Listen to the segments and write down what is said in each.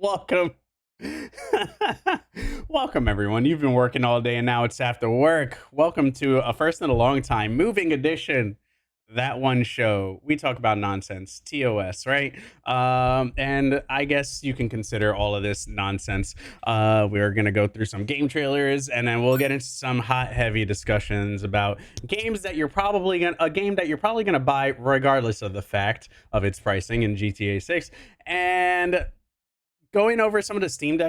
Welcome. Welcome, everyone. You've been working all day and now it's after work. Welcome to a first in a long time moving edition. That one show we talk about nonsense, TOS, right? And I guess you can consider all of this nonsense. We're gonna go through some game trailers and then we'll get into some hot, heavy discussions about games that you're probably gonna a game that you're probably gonna buy regardless of the fact of its pricing in GTA 6. And going over some of the Steam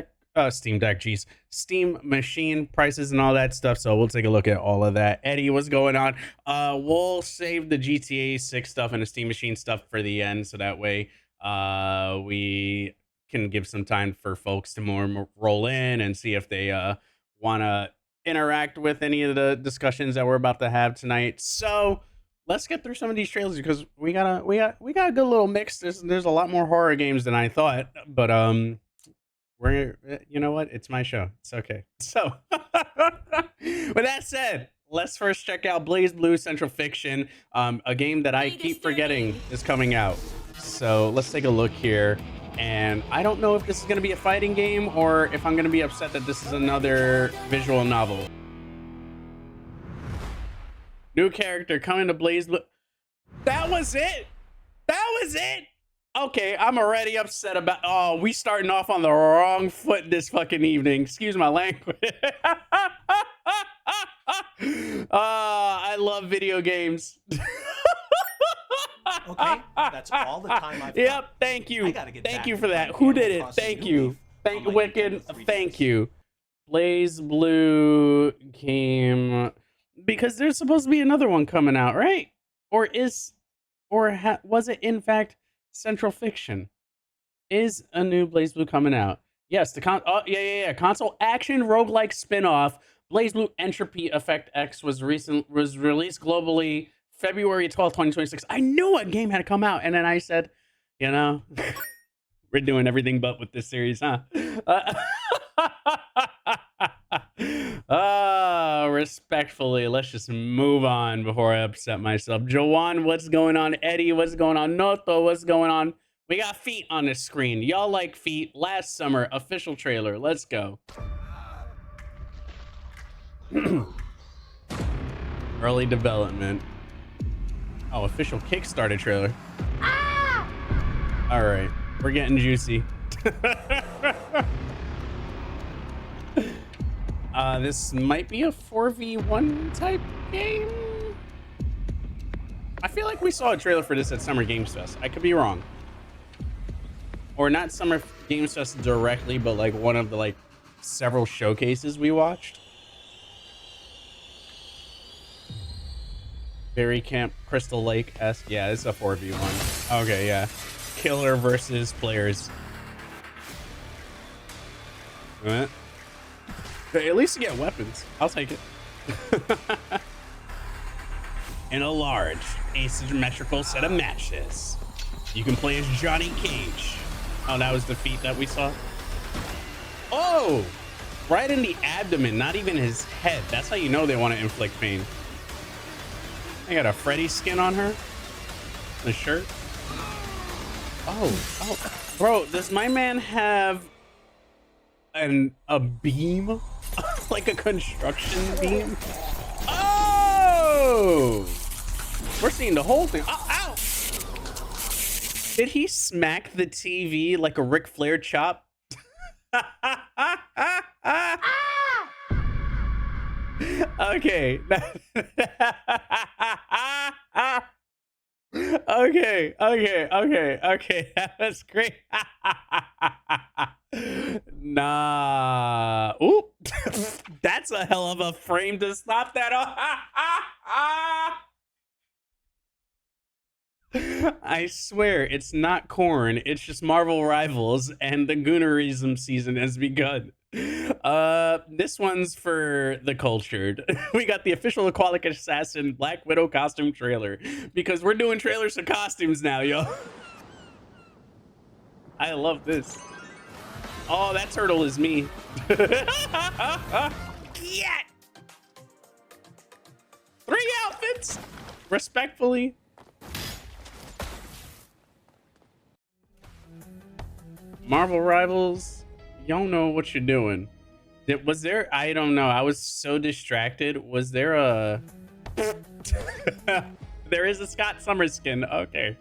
machine prices and all that stuff. So we'll take a look at all of that. Eddie, what's going on? We'll save the GTA 6 stuff and the Steam machine stuff for the end, so that way we can give some time for folks to more roll in and see if they want to interact with any of the discussions that we're about to have tonight. So let's get through some of these trailers because we got a good little mix. There's a lot more horror games than I thought, but we're you know what? It's my show. It's okay. So with that said, let's first check out Blaze Blue Central Fiction, a game that I keep forgetting is coming out. So let's take a look here. And I don't know if this is going to be a fighting game or if I'm going to be upset that this is another visual novel. New character coming to Blaze Blue. That was it. That was it. Okay, I'm already upset about. Oh, we starting off on the wrong foot this fucking evening. Excuse my language. I love video games. Okay, that's all the time I've got. Yep, thank you. Thank you for that. Who did it? Thank you. Thank Wicked. Thank you. Blaze Blue game, because there's supposed to be another one coming out, right? Or was it in fact Central Fiction? Is a new Blaze Blue coming out? Yes, the console action roguelike spin-off Blaze Blue Entropy Effect X was released globally February 12th, 2026. I knew a game had to come out, and then I said, you know, we're doing everything but with this series, huh? Respectfully, let's just move on before I upset myself. Joanne, what's going on? Eddie, what's going on? Noto, what's going on? We got feet on the screen. Y'all like feet. Last summer, official trailer. Let's go. Early development. Oh, official Kickstarter trailer. All right, we're getting juicy. This might be a 4v1 type game. I feel like we saw a trailer for this at Summer Games Fest. I could be wrong. Or not Summer Games Fest directly, but like one of the like several showcases we watched. Berry Camp, Crystal Lake-esque. Yeah, it's a 4v1. Okay, yeah. Killer versus players. What? At least you get weapons. I'll take it. In a large asymmetrical set of matches, you can play as Johnny Cage. Oh, that was the feat that we saw. Oh, right in the abdomen, not even his head. That's how you know they want to inflict pain. I got a Freddy skin on her. The shirt. Oh, bro, does my man have a beam? Like a construction beam? Oh! We're seeing the whole thing. Oh, ow! Did he smack the TV like a Ric Flair chop? Okay. Okay. That was great. Nah. Oop. That's a hell of a frame to stop that off. I swear it's not corn. It's just Marvel Rivals, and the Goonerism season has begun. This one's for the cultured. We got the official Aquatic Assassin Black Widow costume trailer, because we're doing trailers for costumes now, yo. I love this. Oh, that turtle is me. Yeah. 3 outfits, respectfully. Marvel Rivals, y'all know what you're doing. Was there, I don't know, I was so distracted. Was there a there is a Scott Summers skin, okay.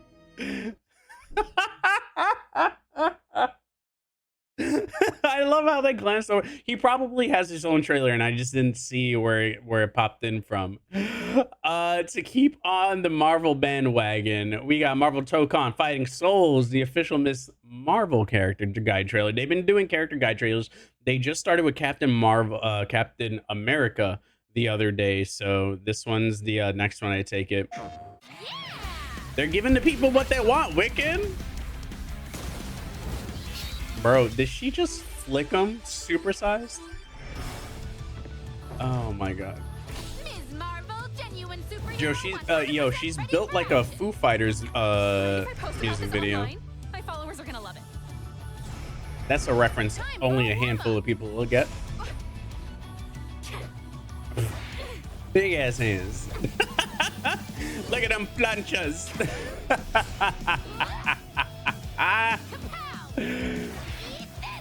I love how they glanced over. He probably has his own trailer, and I just didn't see where it popped in from. To keep on the Marvel bandwagon, we got Marvel Tokon Fighting Souls, the official Miss Marvel character guide trailer. They've been doing character guide trailers. They just started with Captain America the other day, so this one's the next one. I take it. They're giving the people what they want. Wiccan. Bro, did she just flick them supersized? Oh my god. Joe, she's built like a Foo Fighters music video. My followers are gonna love it. That's a reference only a handful of people will get. Big ass hands. Look at them planchas.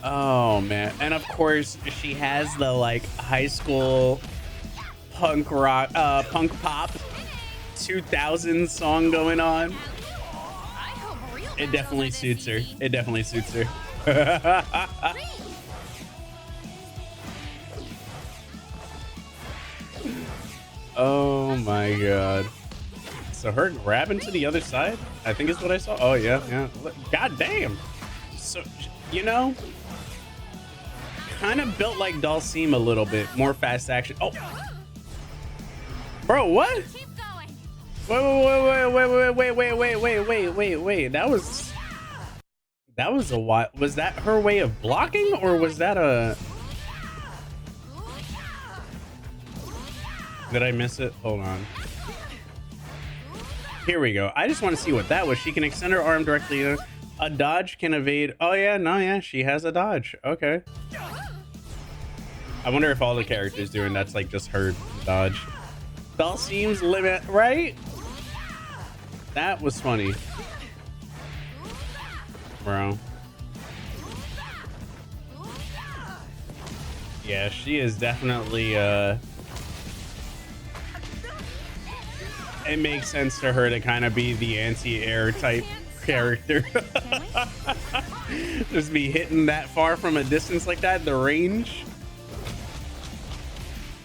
Oh man, and of course she has the like high school punk rock punk pop 2000 song going on. It definitely suits her. It definitely suits her. Oh my god. So her grabbing to the other side, I think is what I saw. Oh yeah, yeah. God damn. So, you know, kind of built like Dulcim a little bit, more fast action. Oh, bro, what? Wait. That was a while. Was that her way of blocking, or was that a? Did I miss it? Hold on. Here we go. I just want to see what that was. She can extend her arm directly. A dodge can evade. Oh yeah, no, yeah, she has a dodge. Okay. I wonder if all the characters doing that's like just her dodge. Dulcim's limit, right? That was funny, bro. Yeah, she is definitely it makes sense to her to kind of be the anti-air type character. Just be hitting that far from a distance like that, the range.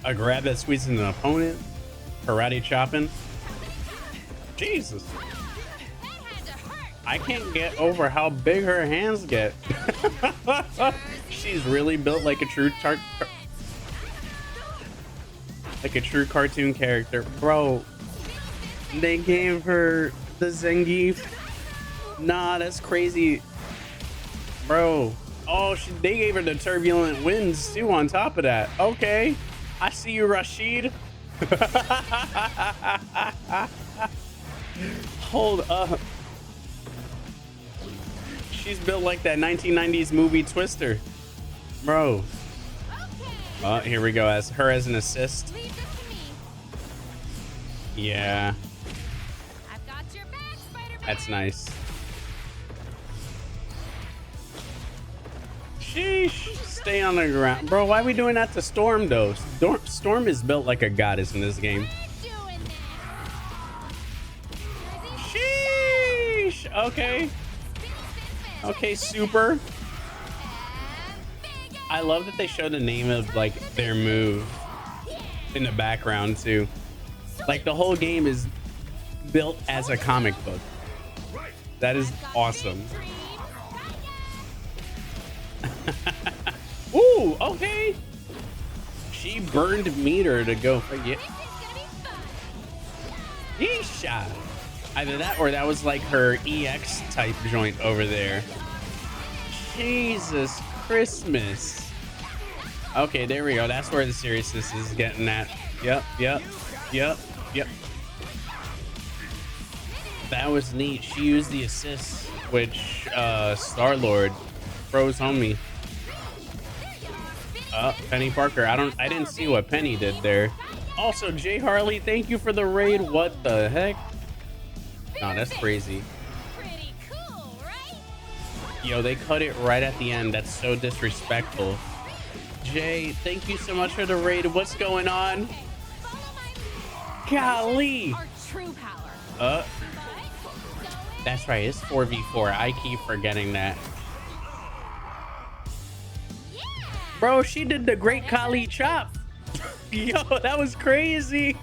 A grab that squeezes an opponent. Karate chopping. Jesus. I can't get over how big her hands get. She's really built like a true cartoon character. Bro, they gave her the Zangief. Nah, that's crazy, bro. Oh, they gave her the turbulent winds too on top of that. Okay, I see you, Rashid. Hold up. She's built like that 1990s movie Twister, bro. Oh, here we go, as her as an assist. Yeah, that's nice. Sheesh, stay on the ground, bro. Why are we doing that to Storm though? Storm is built like a goddess in this game. Sheesh. Okay, super. I love that they show the name of like their move in the background too. Like the whole game is built as a comic book. That is awesome. Ooh, okay. She burned meter to go for it. Yeesha. Either that or that was like her EX type joint over there. Jesus Christmas. Okay, there we go. That's where the seriousness is getting at. Yep. That was neat. She used the assist, which Star-Lord froze homie. Penny Parker. I didn't see what Penny did there. Also, Jay Harley, thank you for the raid. What the heck? No, that's crazy. Yo, they cut it right at the end. That's so disrespectful. Jay, thank you so much for the raid. What's going on? Golly. That's right. It's 4v4. I keep forgetting that. Bro, she did the great Kali chop. Yo, that was crazy.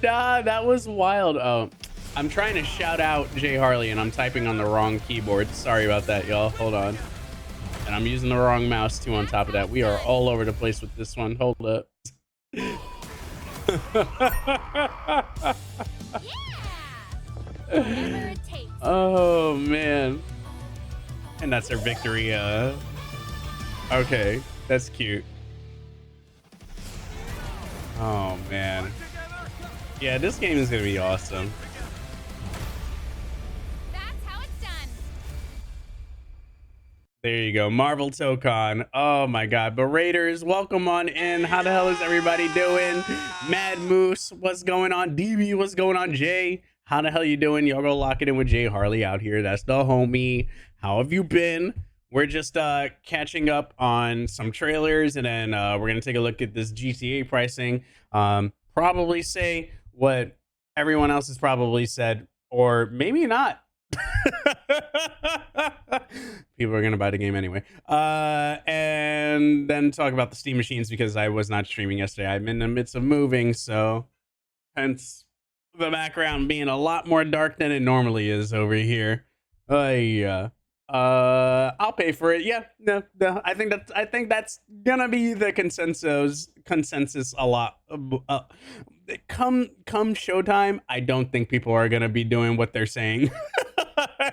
Nah, that was wild. Oh, I'm trying to shout out Jay Harley and I'm typing on the wrong keyboard. Sorry about that, y'all. Hold on. And I'm using the wrong mouse too on top of that. We are all over the place with this one. Hold up. Oh man. And that's her victory. Okay, that's cute. Oh man. Yeah, this game is gonna be awesome. That's how it's done. There you go, Marvel Tokon. Oh my god. But Raiders, welcome on in. How the hell is everybody doing? Mad Moose, what's going on? DB, what's going on? Jay, how the hell you doing? Y'all go lock it in with Jay Harley out here. That's the homie. How have you been? We're just catching up on some trailers, and then we're gonna take a look at this GTA pricing. Probably say what everyone else has probably said, or maybe not. People are gonna buy the game anyway. And then talk about the Steam machines because I was not streaming yesterday. I'm in the midst of moving, so hence the background being a lot more dark than it normally is over here. Yeah. I'll pay for it. Yeah, no. I think that's gonna be the consensus a lot. Come showtime, I don't think people are gonna be doing what they're saying,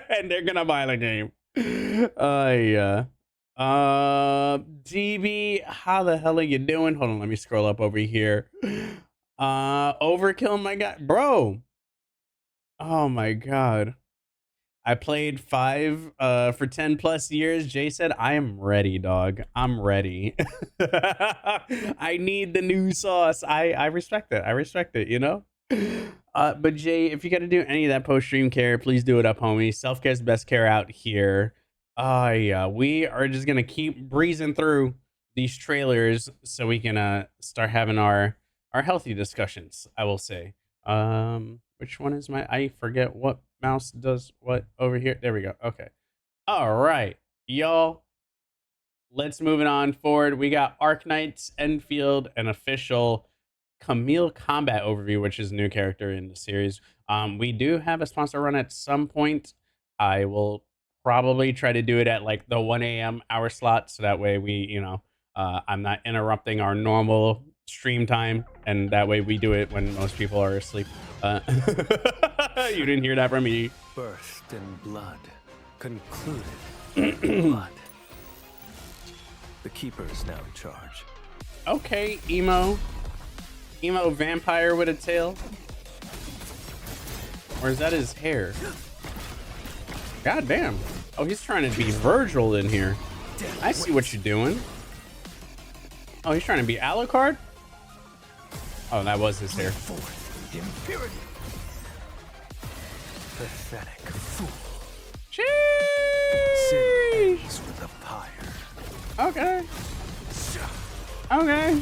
and they're gonna buy the game. Yeah. DB, how the hell are you doing? Hold on, let me scroll up over here. Overkill, my god, bro. Oh my god. I played 5 for 10 plus years. Jay said, I am ready, dog. I'm ready. I need the new sauce. I respect it. I respect it, you know? But Jay, if you got to do any of that post-stream care, please do it up, homie. Self-care's best care out here. Yeah, we are just going to keep breezing through these trailers so we can start having our healthy discussions, I will say. Which one is I forget what mouse does what over here. There we go. Okay. All right, y'all. Let's move it on forward. We got Arknights, Enfield, an official Camille combat overview, which is a new character in the series. We do have a sponsor run at some point. I will probably try to do it at like the 1 a.m. hour slot, so that way we, you know, I'm not interrupting our normal stream time, and that way we do it when most people are asleep. You didn't hear that from me. Birthed in blood, concluded in blood. The keeper is now in charge. Okay, emo vampire with a tail, or is that his hair? God damn. Oh, he's trying to be Virgil in here. I see what you're doing. Oh, he's trying to be Alucard. Oh, that was his hair. Impurity. Pathetic fool. Sin ends with a pyre. Okay. Okay.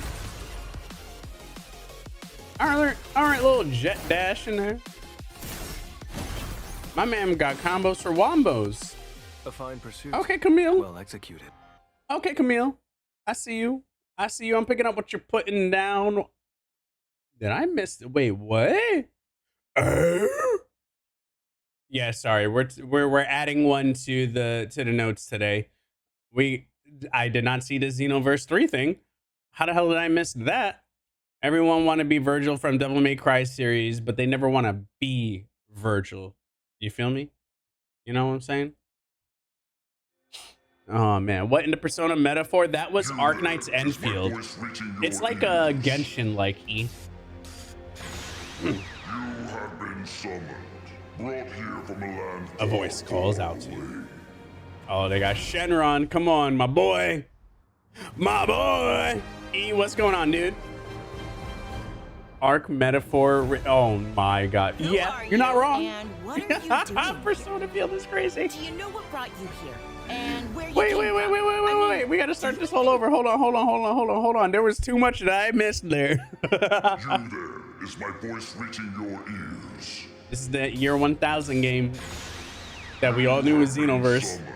All right, little jet dash in there. My man got combos for wombos. A fine pursuit. Okay, Camille. Well executed. Okay, Camille. I see you. I'm picking up what you're putting down. Did I miss? Wait, what? Yeah, sorry. We're adding one to the notes today. I did not see the Xenoverse 3 thing. How the hell did I miss that? Everyone want to be Virgil from Devil May Cry series, but they never want to be Virgil. You feel me? You know what I'm saying? Oh man, what in the Persona metaphor? That was Arknight's Enfield. It's like a Genshin-like E. You have been summoned, brought here from a land. A voice calls out to you. Oh, they got Shenron. Come on, my boy. My boy. E, what's going on, dude? arc metaphor. Oh my god. Who Yeah, are you're not you, wrong. And what are you doing? Persona Field is crazy. Do you know what brought you here? And where you Wait, came wait, wait, from? wait, wait, I wait, mean, wait. We gotta start this all over. Hold on. There was too much that I missed there. You there, is my voice reaching your ears? This is the year 1000 game that we all knew was Xenoverse. Summoned,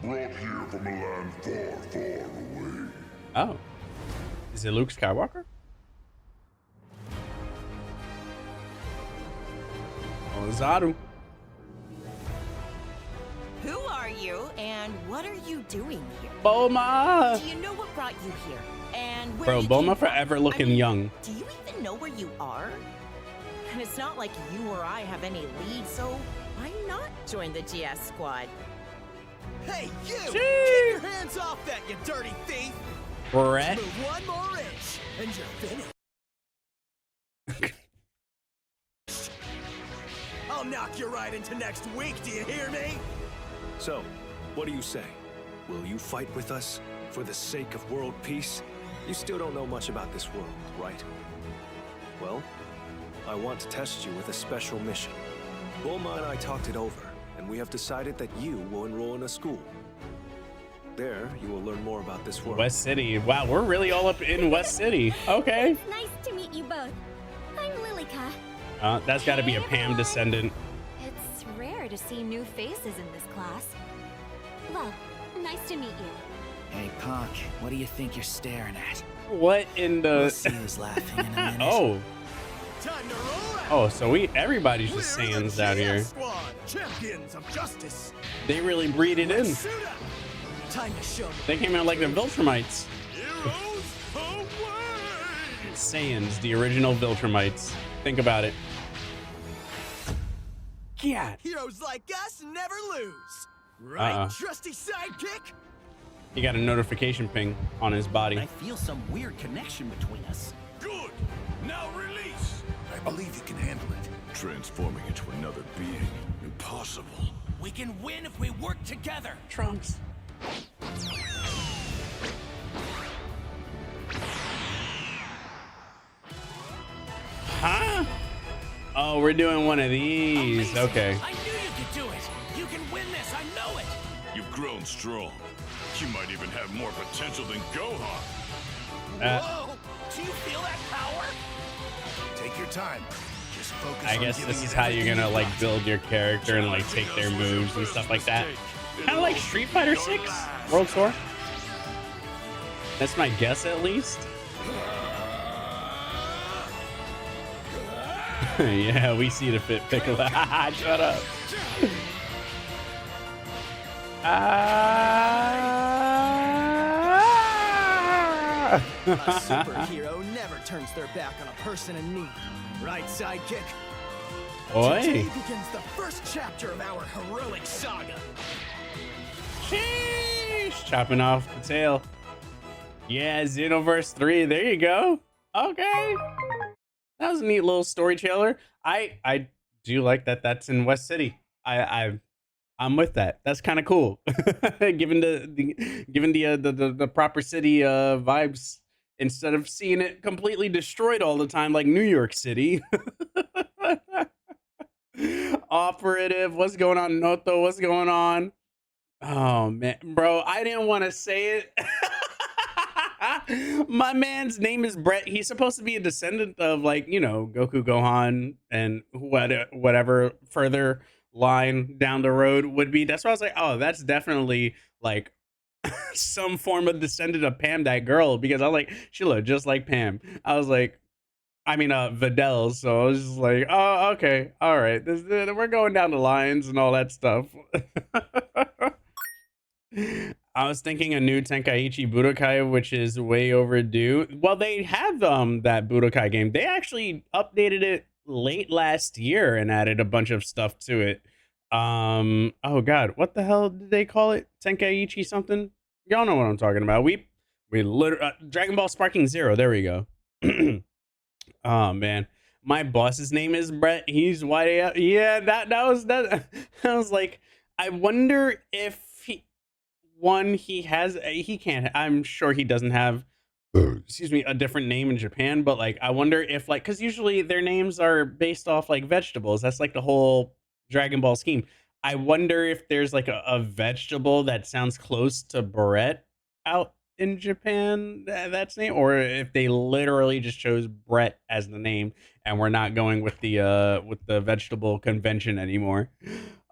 brought here from a land far, far away. Oh. Is it Luke Skywalker? Oh, Zaru. who are you? And what are you doing here? Bulma! Do you know what brought you here? And where Bro, you Bulma came from? forever I looking mean, young. Do you even know where you are? And it's not like you or I have any lead, so why not join the GS squad? Hey, you! Jeez. Get your hands off that, you dirty thief! Brett. Move one more inch, and you're finished. I'll knock you right into next week, do you hear me? So, what do you say? Will you fight with us for the sake of world peace? You still don't know much about this world, right? Well, I want to test you with a special mission. Bulma and I talked it over, and we have decided that you will enroll in a school. There, you will learn more about this world. West City. Wow, we're really all up in West City. Okay. It's nice to meet you both. I'm Lilica. That's got to be a Pam descendant. It's rare to see new faces in this class. Well, nice to meet you. Hey, punk, what do you think you're staring at? What in We'll the... see who's laughing in a minute. Oh. Time to roll out! Oh, so everybody's just We're the Saiyans out here. GS Squad, champions of justice. They really breed it in. Suit up. Time to show 'em. They came out like the Viltrumites. Heroes away! Saiyans, the original Viltrumites. Think about it. Yeah. Heroes like us never lose. Right, trusty sidekick? He got a notification ping on his body. I feel some weird connection between us. Good! Now release! I believe you can handle it. Transforming into another being. Impossible. We can win if we work together. Trunks. Huh? Oh, we're doing one of these. Amazing. Okay. I knew you could do it. You can win this. I know it. You've grown strong. You might even have more potential than Gohan. Whoa! Do you feel that power? Take your time. Just focus I guess this is how you're gonna like build your character and like take their moves and stuff like that. Kind of like Street Fighter 6 World Tour. That's my guess, at least. Yeah, we see the fit Piccolo. Shut up. A superhero never turns their back on a person in need. Right, sidekick? Today Oi. begins the first chapter of our heroic saga. Sheesh. Chopping off the tail. Yeah, Xenoverse 3. There you go. Okay. That was a neat little story trailer. I do like that that's in West City. I'm with that. That's kind of cool. given the proper city vibes, instead of seeing it completely destroyed all the time like New York City. Operative, what's going on? Noto, what's going on? Oh man, bro, I didn't want to say it. My man's name is Brett. He's supposed to be a descendant of, like, you know, Goku, Gohan, and whatever further line down the road would be. That's why I was like, oh, that's definitely like some form of descendant of Pam, that girl, because I was like, she looked just like Pam. I was like, I mean, Videl. So I was just like, oh, okay, all right, we're going down the lines and all that stuff. I was thinking a new Tenkaichi Budokai, which is way overdue. Well, they have that Budokai game. They actually updated it late last year and added a bunch of stuff to it. Oh god, what the hell did they call it? Tenkaichi something? Y'all know what I'm talking about. We literally Dragon Ball Sparking Zero. There we go. Oh man, my boss's name is Brett. He's white out. Yeah, that was that. I was like, I wonder if he can't. I'm sure he doesn't have excuse me, a different name in Japan, but like I wonder if like because usually their names are based off like vegetables. That's like the whole Dragon Ball scheme. I wonder if there's like a vegetable that sounds close to Brett out in Japan, that's name, or if they literally just chose Brett as the name and we're not going with the vegetable convention anymore.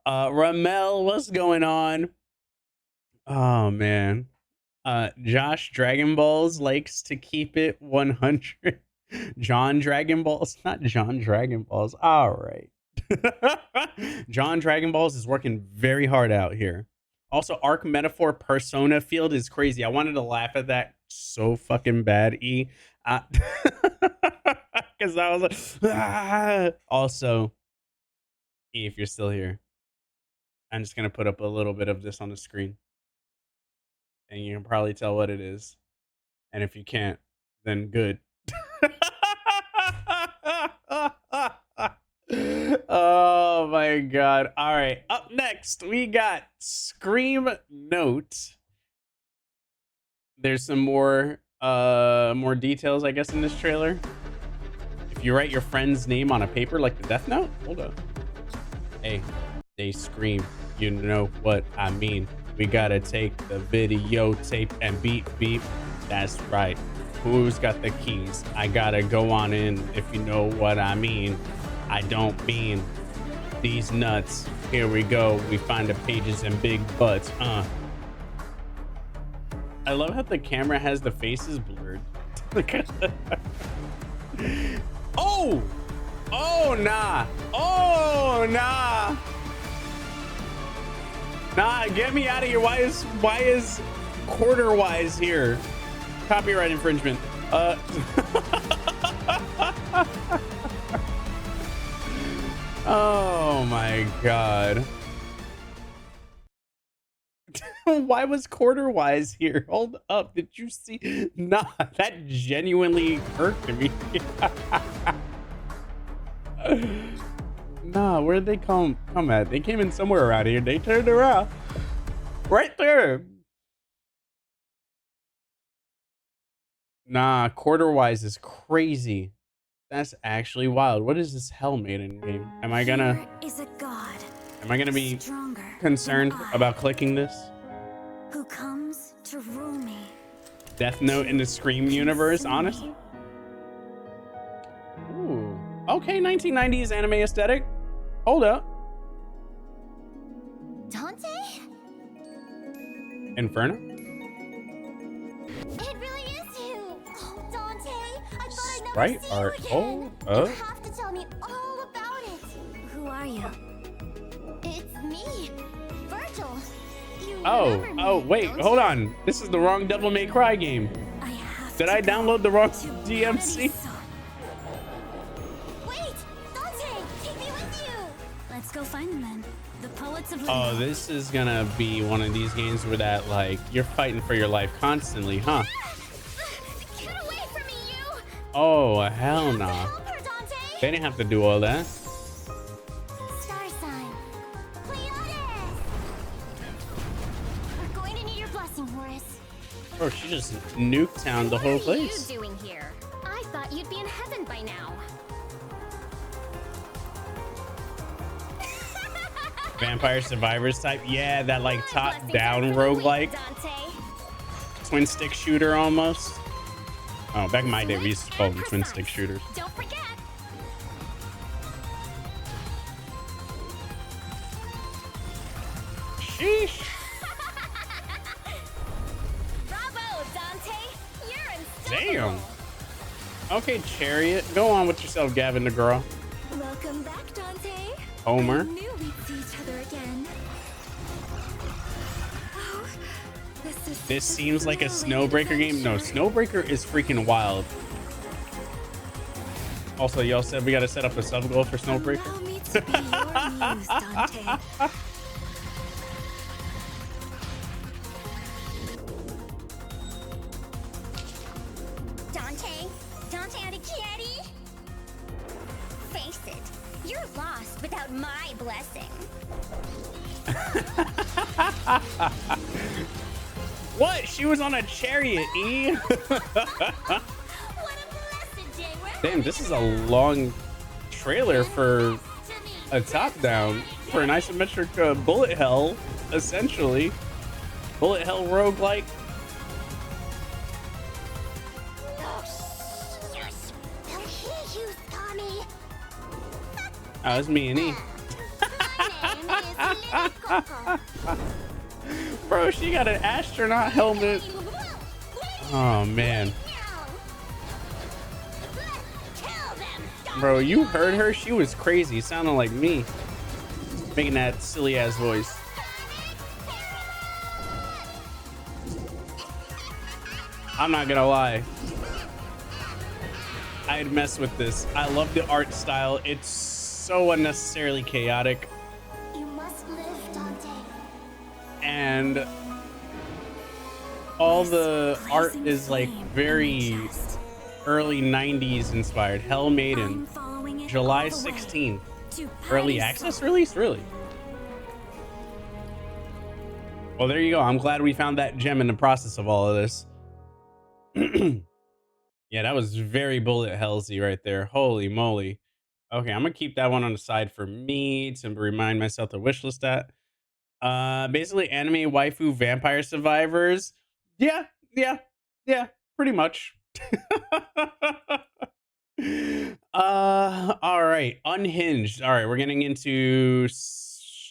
Ramel, what's going on? Oh man. Josh Dragon Balls likes to keep it 100. John Dragon Balls, not John Dragon Balls. All right. John Dragon Balls is working very hard out here. Also, Arc Metaphor Persona Field is crazy. I wanted to laugh at that so fucking bad, E. Because I was like, ah. Also, E, if you're still here, I'm just going to put up a little bit of this on the screen. And you can probably tell what it is. And if you can't, then good. Oh my god. All right. Up next, we got Scream Note. There's some more details, I guess, in this trailer. If you write your friend's name on a paper like the Death Note, hold up. Hey, they scream. You know what I mean. We gotta take the videotape and beep beep. That's right. Who's got the keys? I gotta go on in, if you know what I mean. I don't mean these nuts. Here we go. We find the pages and big butts. I love how the camera has the faces blurred. Oh! Oh, nah. Oh, nah. Nah, get me out of here. Why is Quarter Wise here? Copyright infringement. Oh my god. Why was Quarter Wise here? Hold up. Did you see? Nah, that genuinely irked me. Nah, where'd they come at? They came in somewhere around here. They turned around. Right there. Nah, Quarter Wise is crazy. That's actually wild. What is this Hell Maiden game? Am I gonna be concerned about clicking this? Who comes to rule me? Death Note in the Scream universe, honestly? Ooh. Okay, 1990s anime aesthetic. Hold up. Dante? Inferno? It really is you! Oh, Dante, I thought I'd never Right? see you Or again. oh, You have to tell me all about it. Who are you? It's me, Virgil. You remember me, wait, don't hold you? on. This is the wrong Devil May Cry game. I have Did to I go download the wrong to DMC? Paradiso. Wait, Dante, take me with you. Let's go find them then. The poets of Oh, Limbo. this is gonna be one of these games where that, like, you're fighting for your life constantly, huh? Get away from me, you! Oh, hell no. Help her, Dante! They didn't have to do all that. Star sign. Pleiades! We're going to need your blessing, Horace. Bro, she just nuked town the whole place. What are you doing here? I thought you'd be in heaven by now. Vampire Survivors type. Yeah, that like top Blessings down are for the weak, roguelike Dante. twin stick shooter almost. Oh, back in my day we used to call them twin stick shooters. Don't forget. Sheesh. Bravo, Dante. You're unstoppable. Damn. Okay, Chariot. Go on with yourself, Gavin the girl. Welcome back, Dante. Homer. I knew we'd see each other again. Oh, This seems like a Snowbreaker game. No, Snowbreaker is freaking wild. Also, y'all said we gotta set up a sub goal for Snowbreaker. Allow me to be your muse, Dante. Dante Alighieri? Face it, you're lost without my blessing. What? She was on a chariot, E. Damn, this is a long trailer for a top-down, for an isometric bullet hell, essentially. Bullet hell roguelike. Oh, it's me and E. Bro, she got an astronaut helmet. Oh, man. Bro, you heard her? She was crazy. Sounding like me. Making that silly ass voice. I'm not gonna lie. I'd mess with this. I love the art style. It's so unnecessarily chaotic. You must live, Dante. And all the art is like very early 90s inspired. Hell Maiden, July 16th. Early access release, really? Well, there you go. I'm glad we found that gem in the process of all of this. Yeah, that was very bullet hellsy right there. Holy moly. Okay, I'm gonna keep that one on the side for me to remind myself to wishlist that. Basically anime waifu vampire survivors. Yeah, pretty much. All right, Unhinged. All right, we're getting into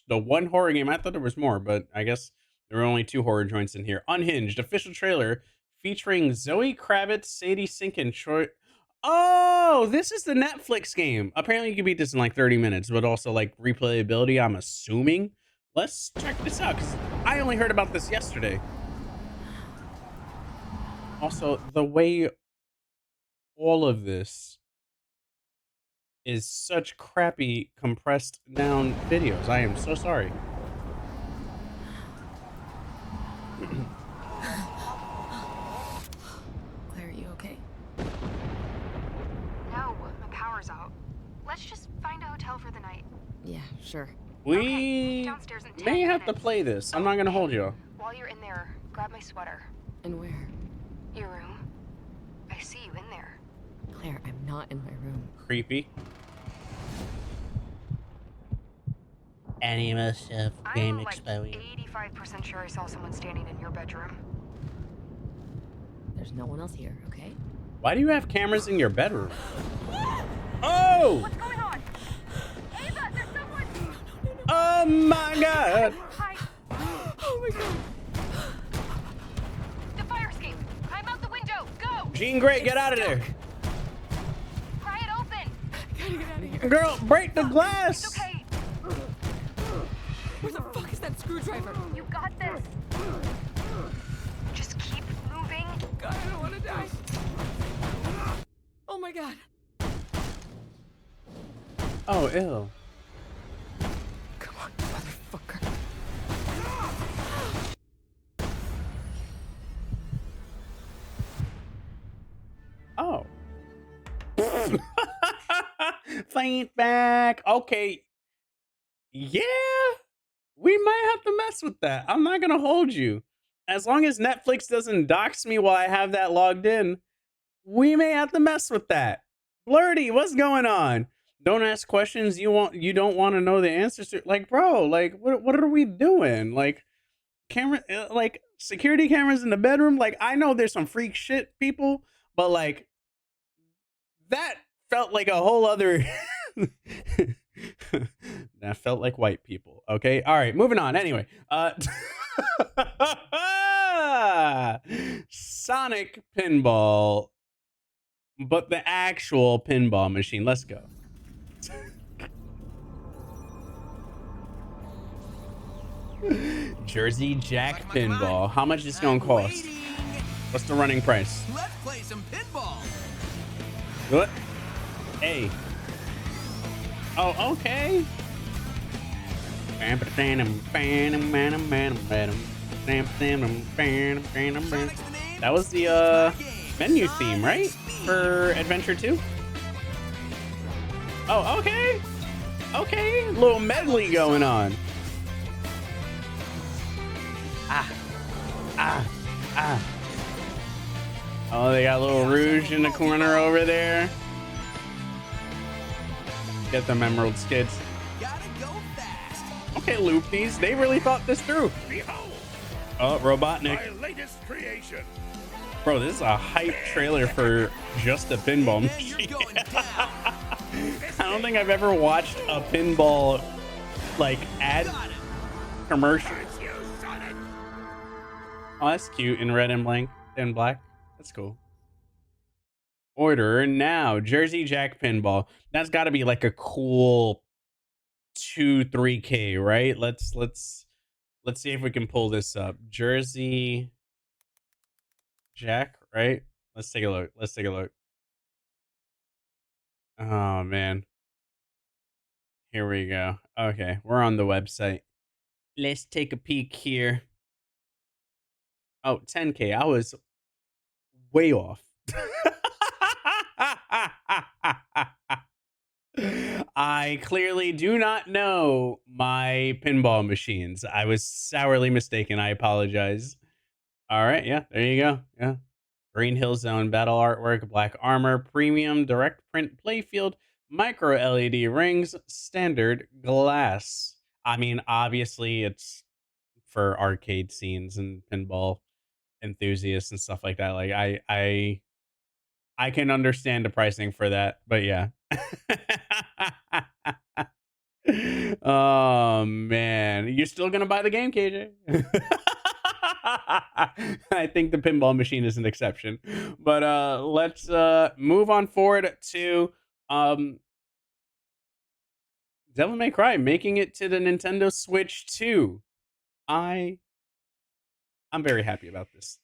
the one horror game. I thought there was more, but I guess there were only 2 horror joints in here. Unhinged official trailer featuring Zoe Kravitz, Sadie Sink, and Troy. Oh, this is the Netflix game. Apparently you can beat this in like 30 minutes, but also like replayability, I'm assuming. Let's check this out, because I only heard about this yesterday. Also, the way all of this is such crappy compressed down videos. I am so sorry. Claire, you okay? No, my power's out. Let's just find a hotel for the night. Yeah, sure. We Downstairs in 10 may have to minutes. play this. I'm not gonna hold you. While you're in there, grab my sweater. And where? Your room. I see you in there. Claire, I'm not in my room. Creepy. Anime stuff, game I'm like exposure. 85% sure I saw someone standing in your bedroom. There's no one else here, okay? Why do you have cameras in your bedroom? Oh! What's going on? Ava, there's someone! Oh my god! Hi. Oh my god! The fire escape! Climb out the window! Go! Jean Grey, get out of there! Pry it open! Gotta get out of here. Girl, break the glass! It's okay! Where the fuck is that screwdriver? You got this! Just keep moving. God, I don't want to die. Oh my god. Oh, ew. Come on, motherfucker. Oh. Faint back. Okay. Yeah. We might have to mess with that. I'm not going to hold you. As long as Netflix doesn't dox me while I have that logged in, we may have to mess with that. Blurty, what's going on? Don't ask questions you don't want to know the answers to. Like, bro, like what are we doing? Like camera like security cameras in the bedroom? Like, I know there's some freak shit people, but like that felt like a whole other that felt like white people. Okay. All right, moving on. Anyway, Sonic Pinball, but the actual pinball machine. Let's go. Jersey Jack Pinball. How much is this gonna cost? What's the running price? Let's play some pinball. What? Hey. Oh, okay. That was the menu theme, right? For Adventure 2? Oh, okay. Okay, little medley going on. Ah. Oh, they got a little Rouge in the corner over there. Get them emerald skids. Gotta go fast. Okay, Loopties, they really thought this through. Behold, Oh, Robotnik. my latest creation. Bro, this is a hype trailer for just a pinball Man, machine. you're going down. I don't think I've ever watched a pinball like ad Got it. commercial. You son of... Oh, that's cute in red and black. That's cool. Order now. Jersey Jack pinball. That's got to be like a cool 2-3K, right? Let's see if we can pull this up. Jersey Jack, right? Let's take a look. Let's take a look. Oh man. Here we go. Okay, we're on the website. Let's take a peek here. Oh, 10K. I was way off. I clearly do not know my pinball machines. I was sourly mistaken. I apologize. All right. Yeah, there you go. Yeah. Green Hill Zone battle artwork, black armor, premium direct print playfield, micro LED rings, standard glass. I mean, obviously, it's for arcade scenes and pinball enthusiasts and stuff like that. Like I can understand the pricing for that, but yeah. Oh man, you're still gonna buy the game, KJ? I think the pinball machine is an exception, but let's move on forward to um Devil May Cry making it to the Nintendo Switch 2. I I'm very happy about this.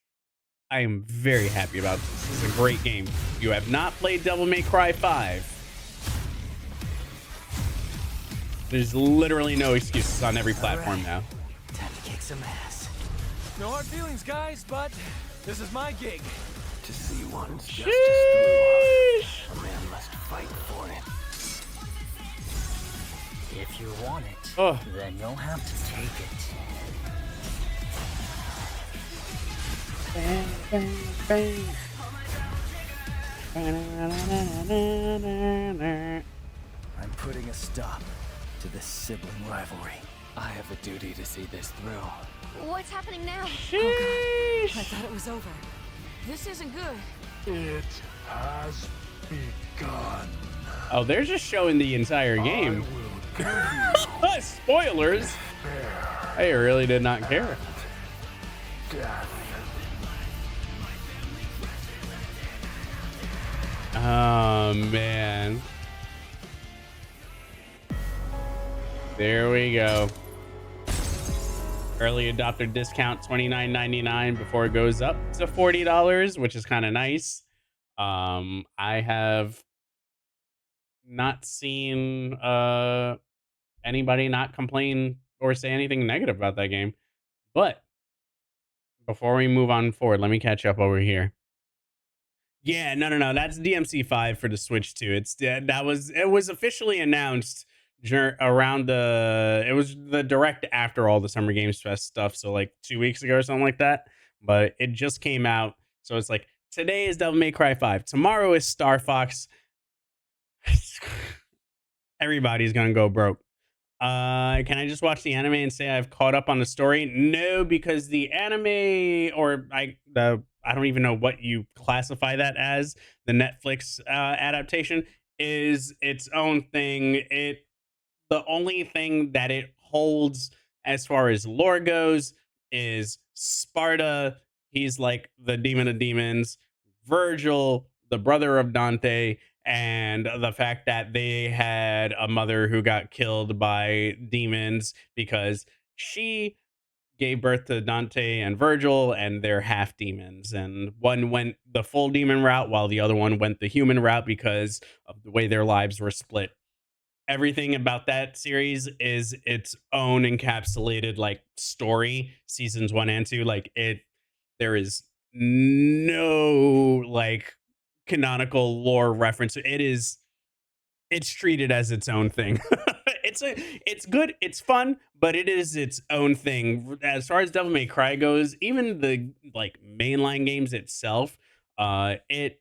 I am very happy about this. This is a great game. If you have not played Devil May Cry 5, there's literally no excuses on every platform now. Time to kick some ass. No hard feelings, guys, but this is my gig. To see one's justice Sheesh. through, a man must fight for it. If you want it, Oh. then you'll have to take it. Bang, bang, bang. I'm putting a stop to this sibling rivalry. I have a duty to see this through. What's happening now? I thought it was over. This isn't good. It has begun. Oh, they're just showing the entire game. Spoilers. I really did not care. Death. Oh man. There we go. Early adopter discount $29.99 before it goes up to $40, which is kind of nice. I have not seen anybody not complain or say anything negative about that game. But before we move on forward, let me catch up over here. Yeah, no. That's DMC5 for the Switch 2. It was officially announced around it was the direct after all the Summer Games Fest stuff, so like 2 weeks ago or something like that. But it just came out, so it's like today is Devil May Cry 5, tomorrow is Star Fox. Everybody's gonna go broke. Can I just watch the anime and say I've caught up on the story? No, because the anime, or I don't even know what you classify that as. The Netflix adaptation is its own thing. The only thing that it holds as far as lore goes is Sparta. He's like the demon of demons. Virgil, the brother of Dante, and the fact that they had a mother who got killed by demons because she gave birth to Dante and Virgil, and they're half demons. And one went the full demon route while the other one went the human route because of the way their lives were split. Everything about that series is its own encapsulated like story, seasons 1 and 2. Like there is no like canonical lore reference. It's treated as its own thing. it's good, it's fun, but it is its own thing. As far as Devil May Cry goes, even the like mainline games itself, it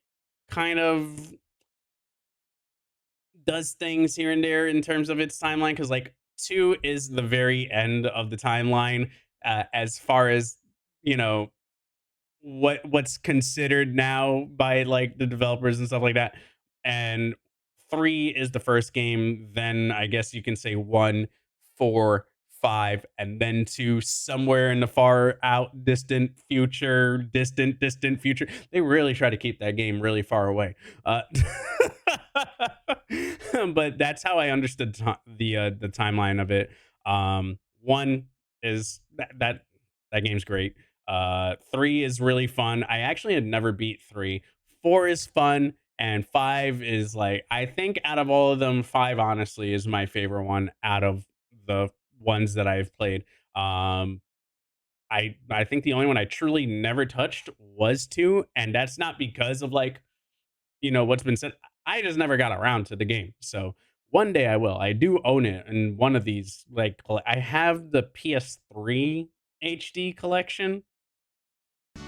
kind of does things here and there in terms of its timeline because like two is the very end of the timeline as far as you know what's considered now by like the developers and stuff like that. And three is the first game. Then I guess you can say one, four, five, and then two somewhere in the far out, distant future. They really try to keep that game really far away. But that's how I understood the timeline of it. One is that game's great. Three is really fun. I actually had never beat three. Four is fun, and five is like I think out of all of them, five honestly is my favorite one out of the ones that I've played. Um, I think the only one I truly never touched was two, and that's not because of like what's been said. I just never got around to the game. So one day I will. I do own it in one of these. Like I have the PS3 HD collection.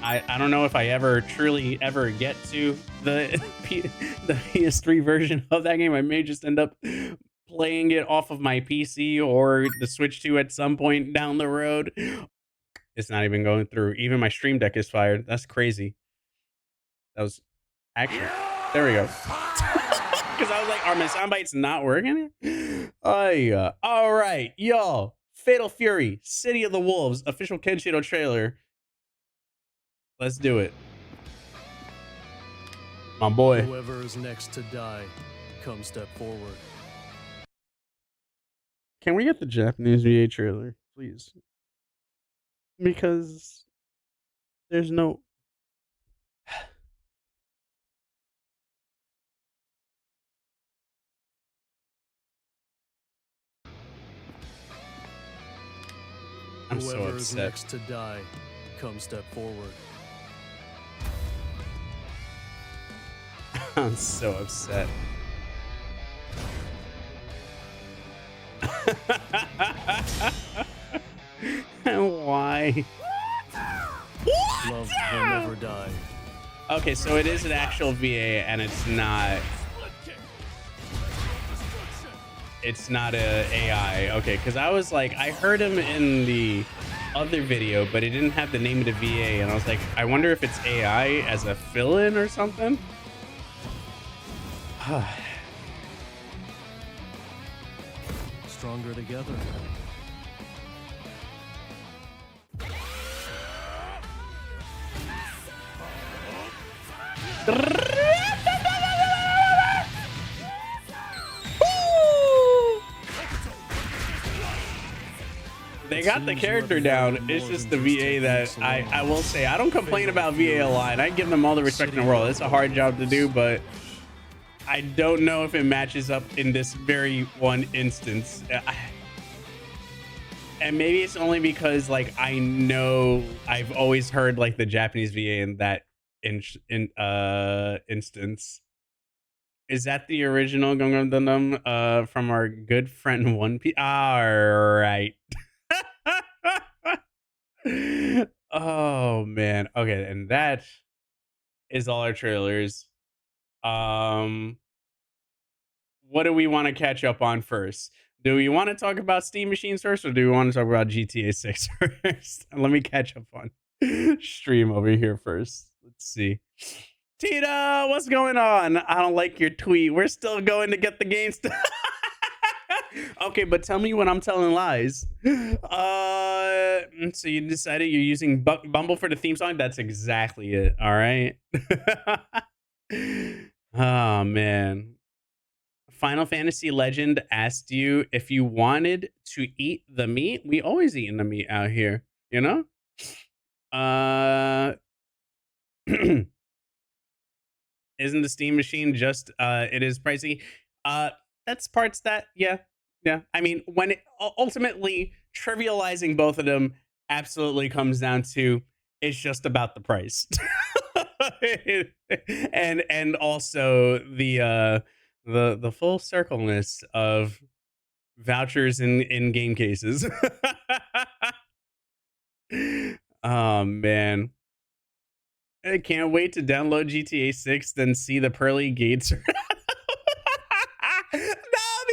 I don't know if I ever truly ever get to the PS3 version of that game. I may just end up playing it off of my PC or the Switch 2 at some point down the road. It's not even going through. Even my Stream Deck is fired. That's crazy. That was actually there we go. Because I was like, are my sound bites not working? Oh yeah. All right, y'all. Fatal Fury, City of the Wolves, official Kenshiro trailer. Let's do it. My boy. Whoever is next to die, come step forward. Can we get the Japanese VA trailer, please? Because there's no... I'm so Whoever is upset. next to die, come step forward. I'm so upset. Why? Love will never die. Okay, so it is an actual VA and it's not a AI. Okay, because I was like, I heard him in the other video, but it didn't have the name of the VA, and I was like, I wonder if it's AI as a fill-in or something. Stronger together. They got the character down. It's just the VA that I will say, I don't complain about VA a lot. I give them all the respect in the world. It's a hard job to do, but I don't know if it matches up in this very one instance. And maybe it's only because like I know I've always heard like the Japanese VA in that instance. Is that the original Gungam Dum Dum from our good friend One Piece? All right. Oh man. Okay, and that is all our trailers. What do we want to catch up on first? Do we want to talk about Steam Machines first, or do we want to talk about GTA 6 first? Let me catch up on stream over here first. Let's see. Tita, what's going on? I don't like your tweet. We're still going to get the game. Okay, but tell me when I'm telling lies. So you decided you're using Bumble for the theme song? That's exactly it. All right. Oh man. Final Fantasy Legend asked you if you wanted to eat the meat. We always eating the meat out here, you know? Isn't the Steam machine just it is pricey? That's parts that yeah. I mean, when it ultimately trivializing both of them absolutely comes down to it's just about the price. and also the full circleness of vouchers in game cases. Oh man, I can't wait to download GTA 6, then see the pearly gates. No,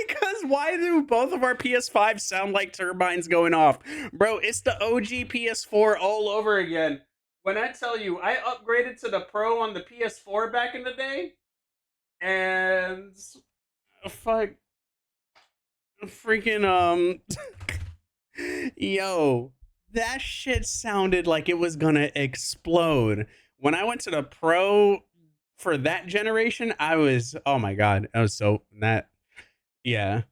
because why do both of our PS5 sound like turbines going off? Bro, it's the OG PS4 all over again. When I tell you, I upgraded to the Pro on the PS4 back in the day, and fuck, freaking yo, that shit sounded like it was gonna explode. When I went to the Pro for that generation, I was, oh my god, I was so that, yeah.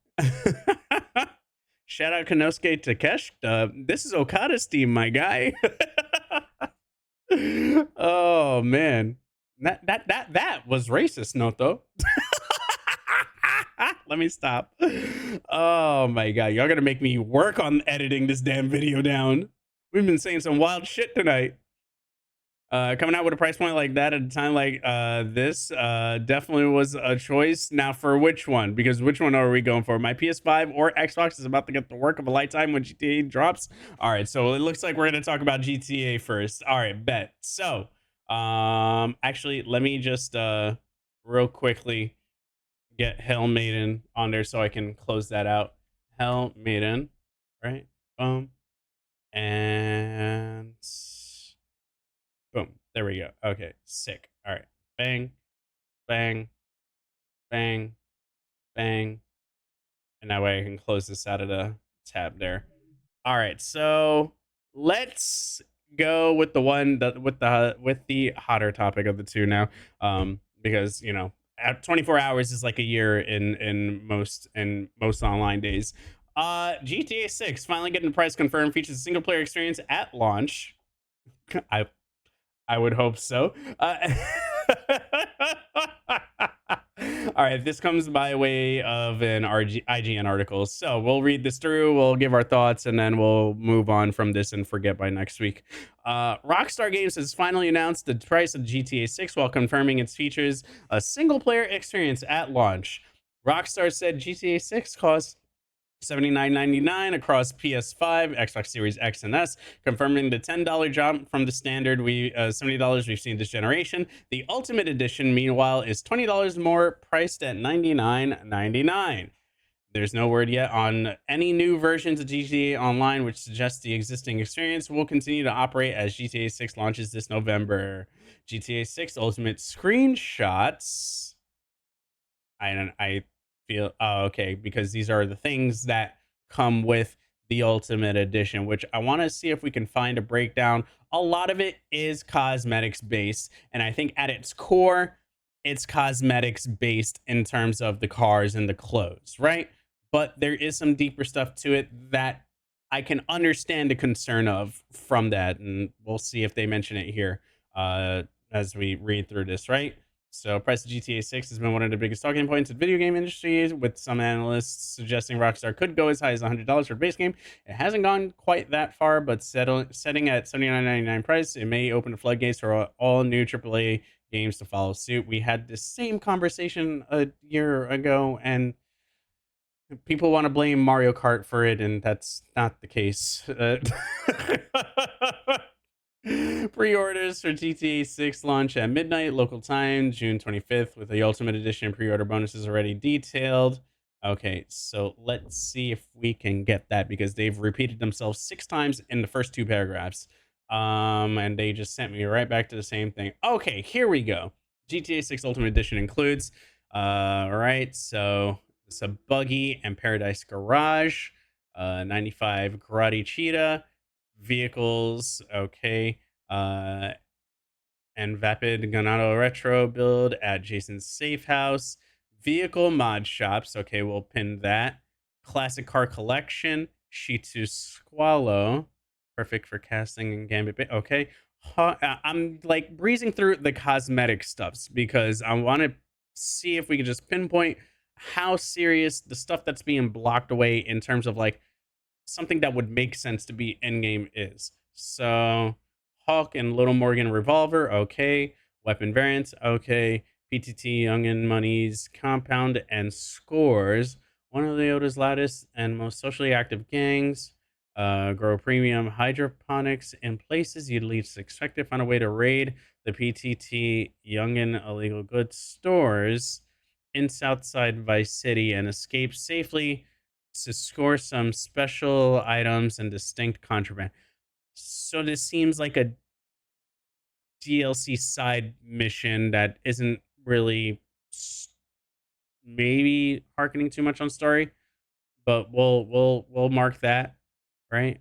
Shout out Konosuke Takesh. This is Okada's team, my guy. Oh man, that was racist note though. Let me stop. Oh my god, y'all gonna make me work on editing this damn video down. We've been saying some wild shit tonight. Coming out with a price point like that at a time like this definitely was a choice. Now, for which one? Because which one are we going for? My PS5 or Xbox is about to get the work of a lifetime when GTA drops. All right, so it looks like we're gonna talk about GTA first. All right, bet. So, actually, let me just real quickly get Hell Maiden on there so I can close that out. Hell Maiden, right? Boom, and boom. There we go. Okay, sick. All right. Bang, bang, bang, bang. And that way I can close this out of the tab there. All right. So let's go with the one that with the hotter topic of the two now. Because you know, at 24 hours is like a year in most online days. GTA 6 finally getting the price confirmed, features a single player experience at launch. I would hope so. All right, this comes by way of an IGN article. So we'll read this through, we'll give our thoughts, and then we'll move on from this and forget by next week. Rockstar Games has finally announced the price of GTA 6 while confirming its features a single player experience at launch. Rockstar said GTA 6 costs $79.99 across PS5, Xbox Series X and S, confirming the $10 jump from the standard $70 we've seen this generation. The Ultimate Edition, meanwhile, is $20 more, priced at $99.99. There's no word yet on any new versions of GTA Online, which suggests the existing experience will continue to operate as GTA 6 launches this November. GTA 6 Ultimate screenshots. I feel, oh, okay, because these are the things that come with the Ultimate Edition, which I want to see if we can find a breakdown. A lot of it is cosmetics based, and I think at its core, it's cosmetics based in terms of the cars and the clothes, right? But there is some deeper stuff to it that I can understand the concern of from that, and we'll see if they mention it here as we read through this, right? So, price of GTA 6 has been one of the biggest talking points in the video game industry, with some analysts suggesting Rockstar could go as high as $100 for a base game. It hasn't gone quite that far, but setting at $79.99 price, it may open the floodgates for all new AAA games to follow suit. We had the same conversation a year ago, and people want to blame Mario Kart for it, and that's not the case. Pre-orders for GTA 6 launch at midnight local time, June 25th, with the Ultimate Edition pre-order bonuses already detailed. Okay, so let's see if we can get that, because they've repeated themselves 6 times in the first 2 paragraphs. And they just sent me right back to the same thing. Okay, here we go. GTA 6 Ultimate Edition includes, all right, so it's a buggy and Paradise Garage, 95 Karate Cheetah, vehicles, okay, and Vapid Ganado Retro build at Jason's Safe House, vehicle mod shops, okay, we'll pin that, classic car collection, Shitu Squalo, perfect for casting and Gambit, okay. I'm like breezing through the cosmetic stuffs because I want to see if we can just pinpoint how serious the stuff that's being blocked away in terms of like something that would make sense to be in game is. So Hawk and Little Morgan revolver, okay. Weapon variants, okay. PTT Youngin Monies compound and scores. One of Leota's loudest and most socially active gangs. Grow premium hydroponics in places you'd least expect to find a way to raid the PTT Youngin illegal goods stores in Southside Vice City and escape safely to score some special items and distinct contraband. So this seems like a DLC side mission that isn't really maybe harkening too much on story, but we'll mark that, right?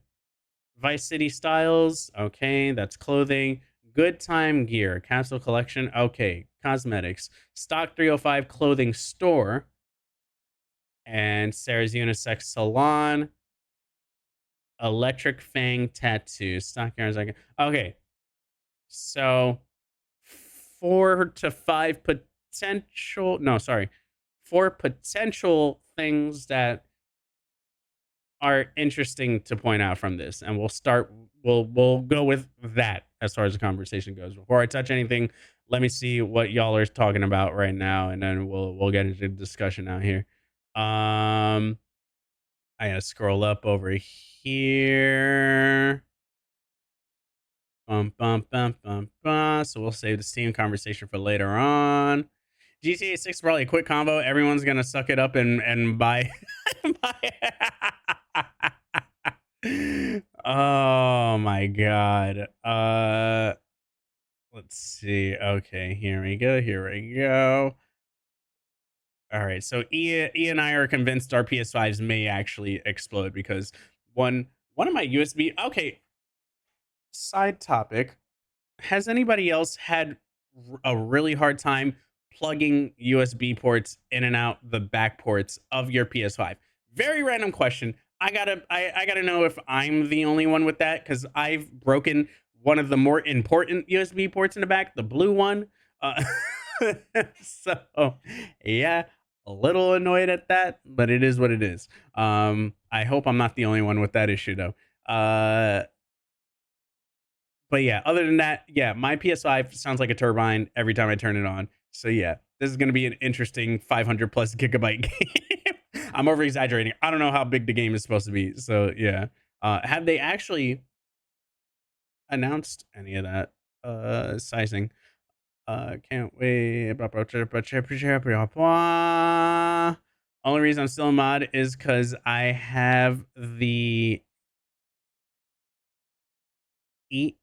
Vice City styles, okay, that's clothing. Good time gear, capsule collection, okay. Cosmetics, stock 305 clothing store, and Sarah's unisex salon. Electric Fang tattoo, stock yarns. Okay, so 4 to 5 potential. No, sorry, 4 potential things that are interesting to point out from this, and we'll start. We'll go with that as far as the conversation goes. Before I touch anything, let me see what y'all are talking about right now, and then we'll get into the discussion out here. I gotta scroll up over here. So we'll save the Steam conversation for later on. GTA 6 is probably a quick combo. Everyone's gonna suck it up and buy. Oh my god. Let's see. Okay, here we go. Here we go. All right. So E and I are convinced our PS5s may actually explode because one of my USB. Okay. Side topic. Has anybody else had a really hard time plugging USB ports in and out the back ports of your PS5? Very random question. I gotta know if I'm the only one with that because I've broken one of the more important USB ports in the back, the blue one. Uh, so yeah, a little annoyed at that, but it is what it is. I hope I'm not the only one with that issue though. But yeah, other than that, yeah, my PS5 sounds like a turbine every time I turn it on. So yeah, this is going to be an interesting 500 plus gigabyte game. I'm over exaggerating. I don't know how big the game is supposed to be. So yeah, have they actually announced any of that sizing? Can't wait. Only reason I'm still in mod is because I have the eat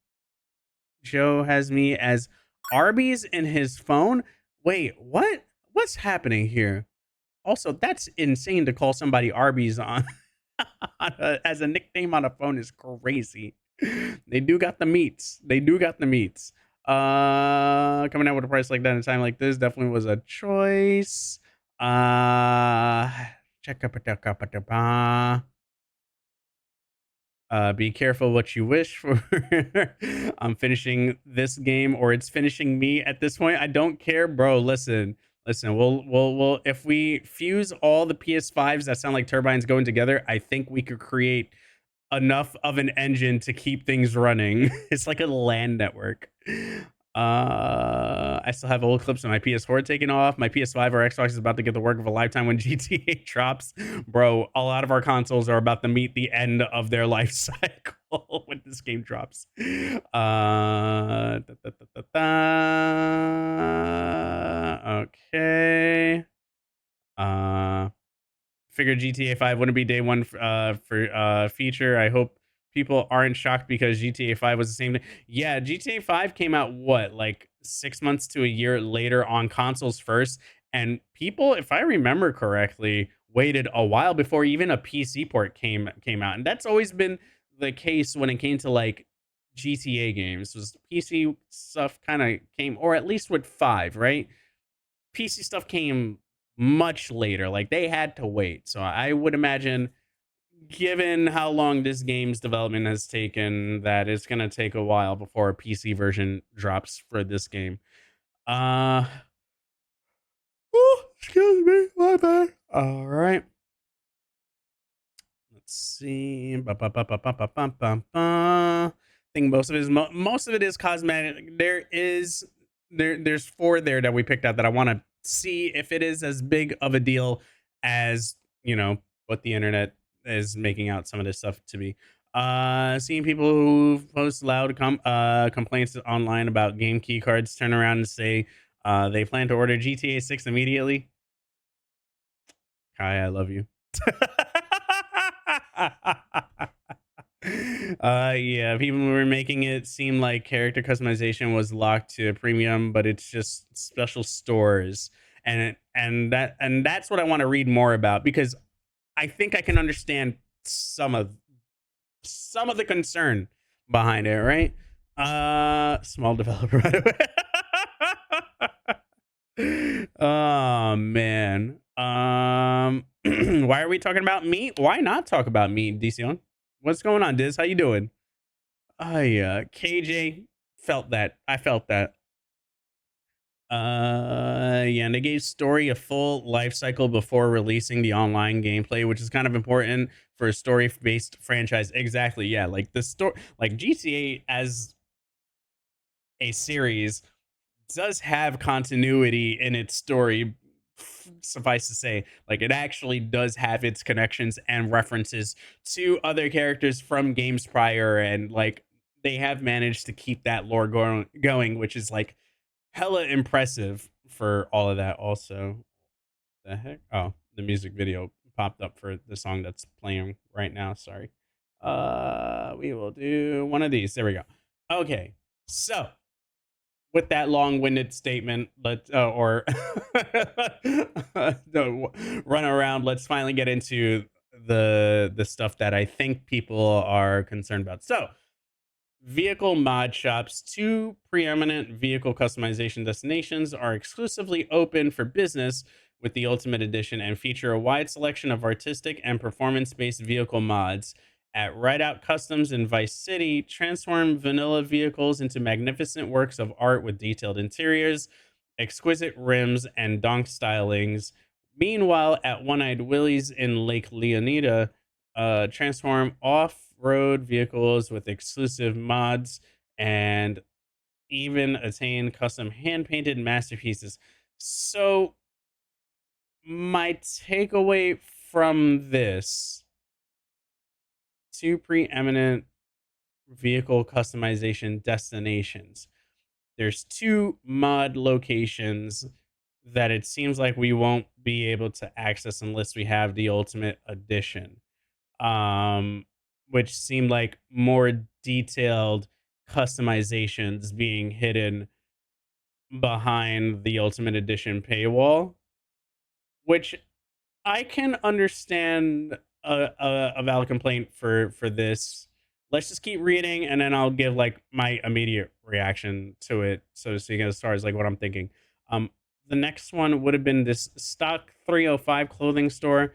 Joe has me as Arby's in his phone. Wait, what? What's happening here? Also, that's insane to call somebody Arby's on as a nickname on a phone is crazy. They do got the meats. They do got the meats. Coming out with a price like that in a time like this definitely was a choice. Check up. Be careful what you wish for. I'm finishing this game or it's finishing me at this point. I don't care, bro. Listen. We'll. If we fuse all the PS5s that sound like turbines going together, I think we could create enough of an engine to keep things running. It's like a LAN network. I still have old clips of my PS4 taken off. My PS5 or Xbox is about to get the work of a lifetime when GTA drops. Bro, a lot of our consoles are about to meet the end of their life cycle when this game drops. Okay. Figured GTA 5 wouldn't be day one for feature. I hope people aren't shocked because GTA 5 was the same thing. Yeah, GTA 5 came out what, like 6 months to a year later on consoles first, and people, if I remember correctly, waited a while before even a PC port came out, and that's always been the case when it came to like GTA games. Was PC stuff kind of came, or at least with 5, right? PC stuff came much later. Like they had to wait. So I would imagine, given how long this game's development has taken, that it's gonna take a while before a PC version drops for this game. Uh excuse me, my bad. All right. Let's see. I think most of it is cosmetic. There's 4 there that we picked out that I want to see if it is as big of a deal as you know, what the internet is making out some of this stuff to be. Seeing people who post loud complaints online about game key cards turn around and say they plan to order GTA 6 immediately. Kai, I love you. Yeah, people were making it seem like character customization was locked to a premium, but it's just special stores. And that's what I want to read more about because I think I can understand some of some of the concern behind it, right? Small developer, by the way. Oh man. Why are we talking about meat? Why not talk about meat, DCon? What's going on, Diz? How you doing? KJ felt that. I felt that. Yeah, and they gave story a full life cycle before releasing the online gameplay, which is kind of important for a story-based franchise. Exactly. Yeah, like the story, like GTA as a series does have continuity in its story. Suffice to say, like it actually does have its connections and references to other characters from games prior, and like they have managed to keep that lore going, which is like hella impressive for all of that. Also, the heck? Oh, the music video popped up for the song that's playing right now. Sorry. We will do one of these. There we go. Okay, so with that long-winded statement, let or no, run around. Let's finally get into the stuff that I think people are concerned about. So, vehicle mod shops, two preeminent vehicle customization destinations, are exclusively open for business with the Ultimate Edition and feature a wide selection of artistic and performance based vehicle mods. At Rideout Customs in Vice City, transform vanilla vehicles into magnificent works of art with detailed interiors, exquisite rims, and donk stylings. Meanwhile, at One Eyed Willie's in Lake Leonida, transform off-road vehicles with exclusive mods and even attain custom hand-painted masterpieces. So my takeaway from this, two preeminent vehicle customization destinations. There's two mod locations that it seems like we won't be able to access unless we have the ultimate edition, which seemed like more detailed customizations being hidden behind the Ultimate Edition paywall, which I can understand a valid complaint for this. Let's just keep reading, and then I'll give like my immediate reaction to it, so to speak, as far as like what I'm thinking. Um, the next one would have been this stock 305 clothing store,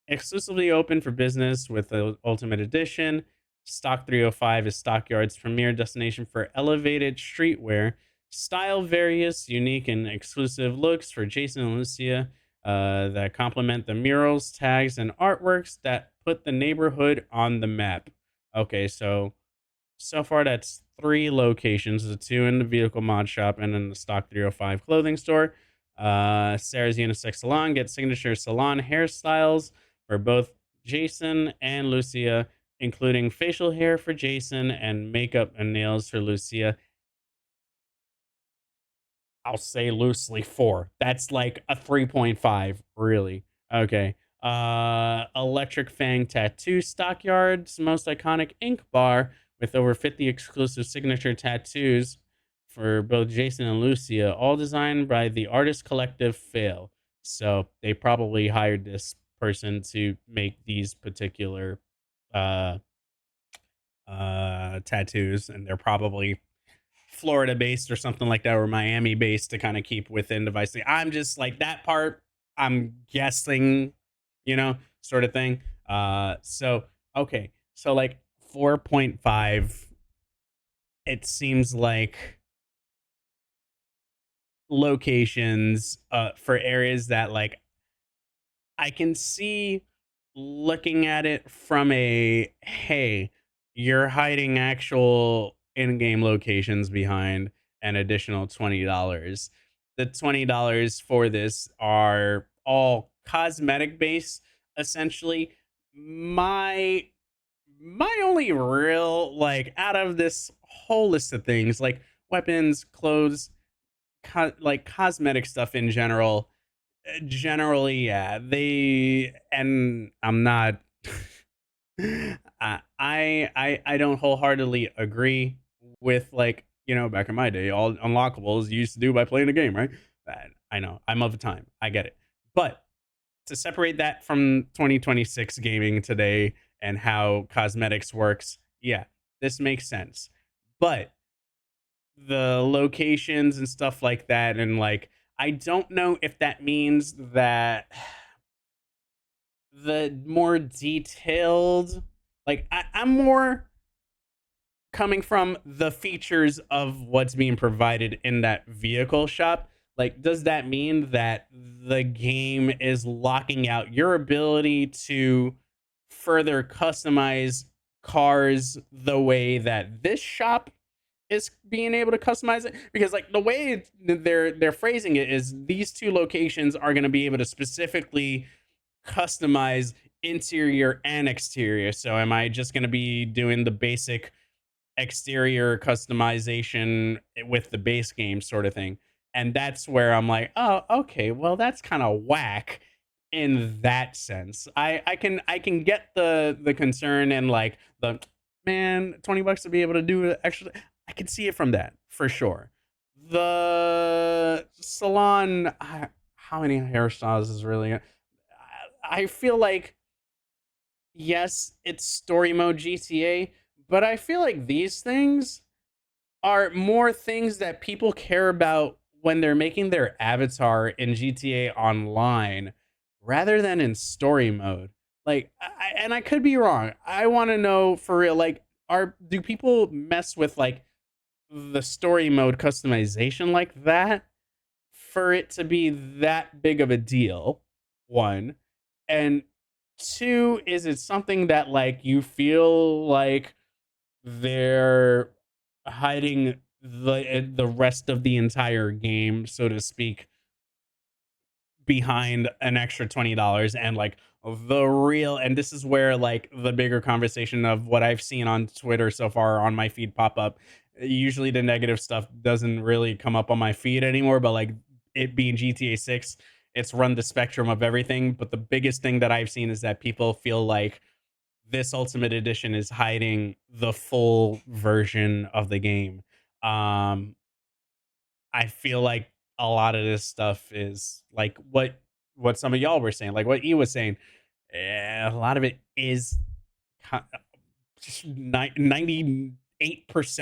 exclusively open for business with the Ultimate Edition. Stock 305 is Stockyard's premier destination for elevated streetwear, style various, unique, and exclusive looks for Jason and Lucia that complement the murals, tags, and artworks that put the neighborhood on the map. Okay, so far that's three locations: the two in the vehicle mod shop and then the stock 305 clothing store. Sarah's Unisex Salon gets signature salon hairstyles for both Jason and Lucia, including facial hair for Jason and makeup and nails for Lucia. I'll say loosely 4. That's like a 3.5, really. Okay. Electric Fang Tattoo Stockyards, most iconic ink bar with over 50 exclusive signature tattoos for both Jason and Lucia, all designed by the artist collective Fail. So they probably hired this person to make these particular uh tattoos, and they're probably Florida based or something like that, or Miami based to kind of keep within the Vice City. I'm just like that part. I'm guessing, sort of thing. So okay, so like 4.5. It seems like locations for areas that like I can see looking at it from a hey, you're hiding actual in-game locations behind an additional $20. The $20 for this are all cosmetic based essentially. My my only real, like, out of this whole list of things, like weapons, clothes, like cosmetic stuff in general, generally, yeah, they, and I'm not I don't wholeheartedly agree with, like, back in my day, all unlockables you used to do by playing a game, right? I know, I'm of the time, I get it. But to separate that from 2026 gaming today and how cosmetics works, yeah, this makes sense. But the locations and stuff like that, and like, I don't know if that means that the more detailed, like, I'm more coming from the features of what's being provided in that vehicle shop. Like, does that mean that the game is locking out your ability to further customize cars the way that this shop is being able to customize it? Because, like, the way they're phrasing it is these two locations are going to be able to specifically customize interior and exterior. So am I just going to be doing the basic exterior customization with the base game sort of thing? And that's where I'm like, oh, okay, well, that's kind of whack in that sense. I can get the concern and, like, the, man, $20 to be able to do it extra. I can see it from that for sure. The salon, how many hairstyles is really? I feel like, yes, it's story mode GTA, but I feel like these things are more things that people care about when they're making their avatar in GTA Online rather than in story mode. Like, and I could be wrong. I want to know for real. Like, do people mess with, like, the story mode customization like that for it to be that big of a deal? One, and two, is it something that, like, you feel like they're hiding the rest of the entire game, so to speak, behind an extra $20, and, like, the real, and this is where, like, the bigger conversation of what I've seen on Twitter so far on my feed pop up. Usually the negative stuff doesn't really come up on my feed anymore, but, like, it being GTA 6, it's run the spectrum of everything. But the biggest thing that I've seen is that people feel like this Ultimate Edition is hiding the full version of the game. Um, I feel like a lot of this stuff is like what some of y'all were saying, like what E was saying. A lot of it is, ki- 98%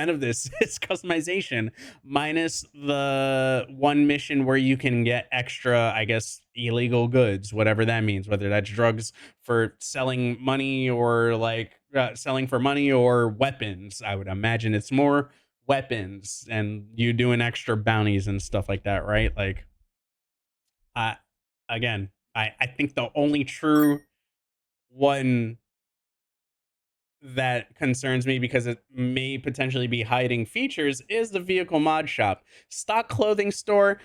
of this is customization, minus the one mission where you can get extra, I guess, illegal goods, whatever that means, whether that's drugs for selling money, or, like, selling for money, or weapons. I would imagine it's more weapons and you doing extra bounties and stuff like that, right? Like, I, again, I think the only true one that concerns me, because it may potentially be hiding features, is the vehicle mod shop. Stock clothing store,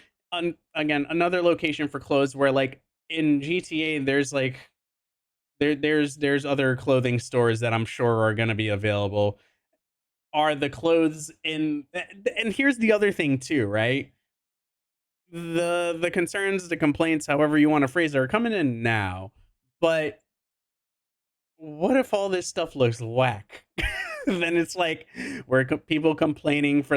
again, another location for clothes where, like, in GTA, there's, like, there's other clothing stores that I'm sure are going to be available. Are the clothes in, and here's the other thing too, right? The concerns, the complaints, however you want to phrase it, are coming in now. But what if all this stuff looks whack? Then it's like, where people complaining for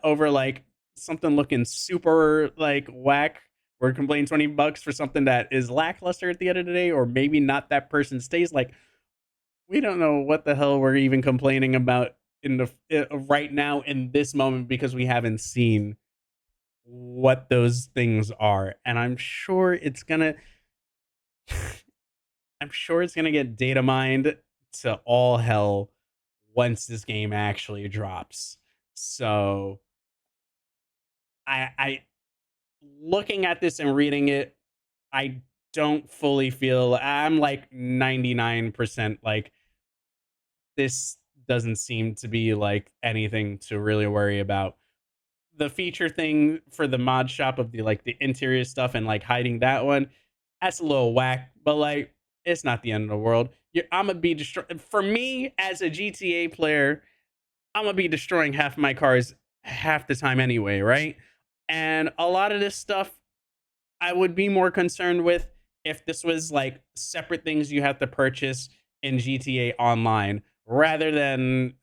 over, like, something looking super, like, whack. We're complaining $20 for something that is lackluster at the end of the day, or maybe not that person's taste. Like, we don't know what the hell we're even complaining about in the right now in this moment, because we haven't seen what those things are, and I'm sure it's gonna get data mined to all hell once this game actually drops. So I looking at this and reading it, I don't fully feel, I'm like 99% like, this doesn't seem to be like anything to really worry about. The feature thing for the mod shop of the, like, the interior stuff and, like, hiding that one, that's a little whack. But, like, It's not the end of the world. I'm gonna be destroyed. For me, as a GTA player, I'm gonna be destroying half my cars half the time anyway, right? And a lot of this stuff I would be more concerned with if this was like separate things you have to purchase in GTA Online rather than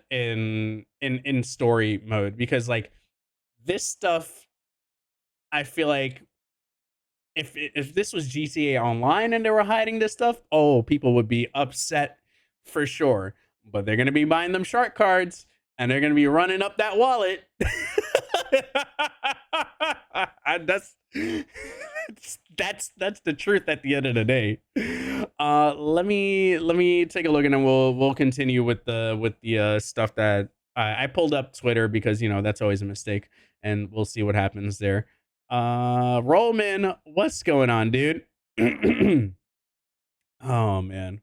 in story mode, because like this stuff I feel like if this was GTA Online and they were hiding this stuff, oh, people would be upset for sure. But they're gonna be buying them shark cards and they're gonna be running up that wallet. that's that's the truth at the end of the day. Let me take a look and then we'll continue with the stuff that I pulled up Twitter because that's always a mistake, and we'll see what happens there. Roman, what's going on, dude? Oh man.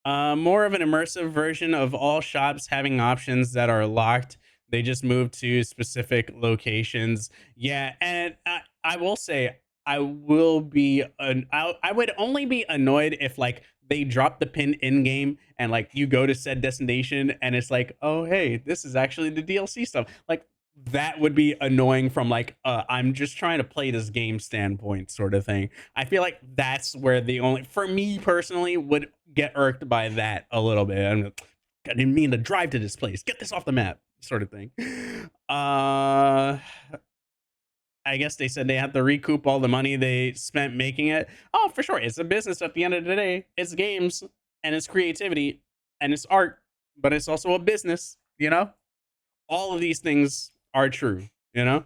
More of an immersive version of all shops having options that are locked. They just move to specific locations. Yeah, and I will say I will be I would only be annoyed if like they drop the pin in game and like you go to said destination and it's like, oh hey, this is actually the DLC stuff. Like that would be annoying from like I'm just trying to play this game standpoint sort of thing. I feel like that's where the only for me personally would get irked by that a little bit. I didn't mean to drive to this place. Get this off the map, sort of thing. I guess they said they have to recoup all the money they spent making it. Oh, for sure. It's a business at the end of the day. It's games and it's creativity and it's art, but it's also a business. All of these things are true. Dee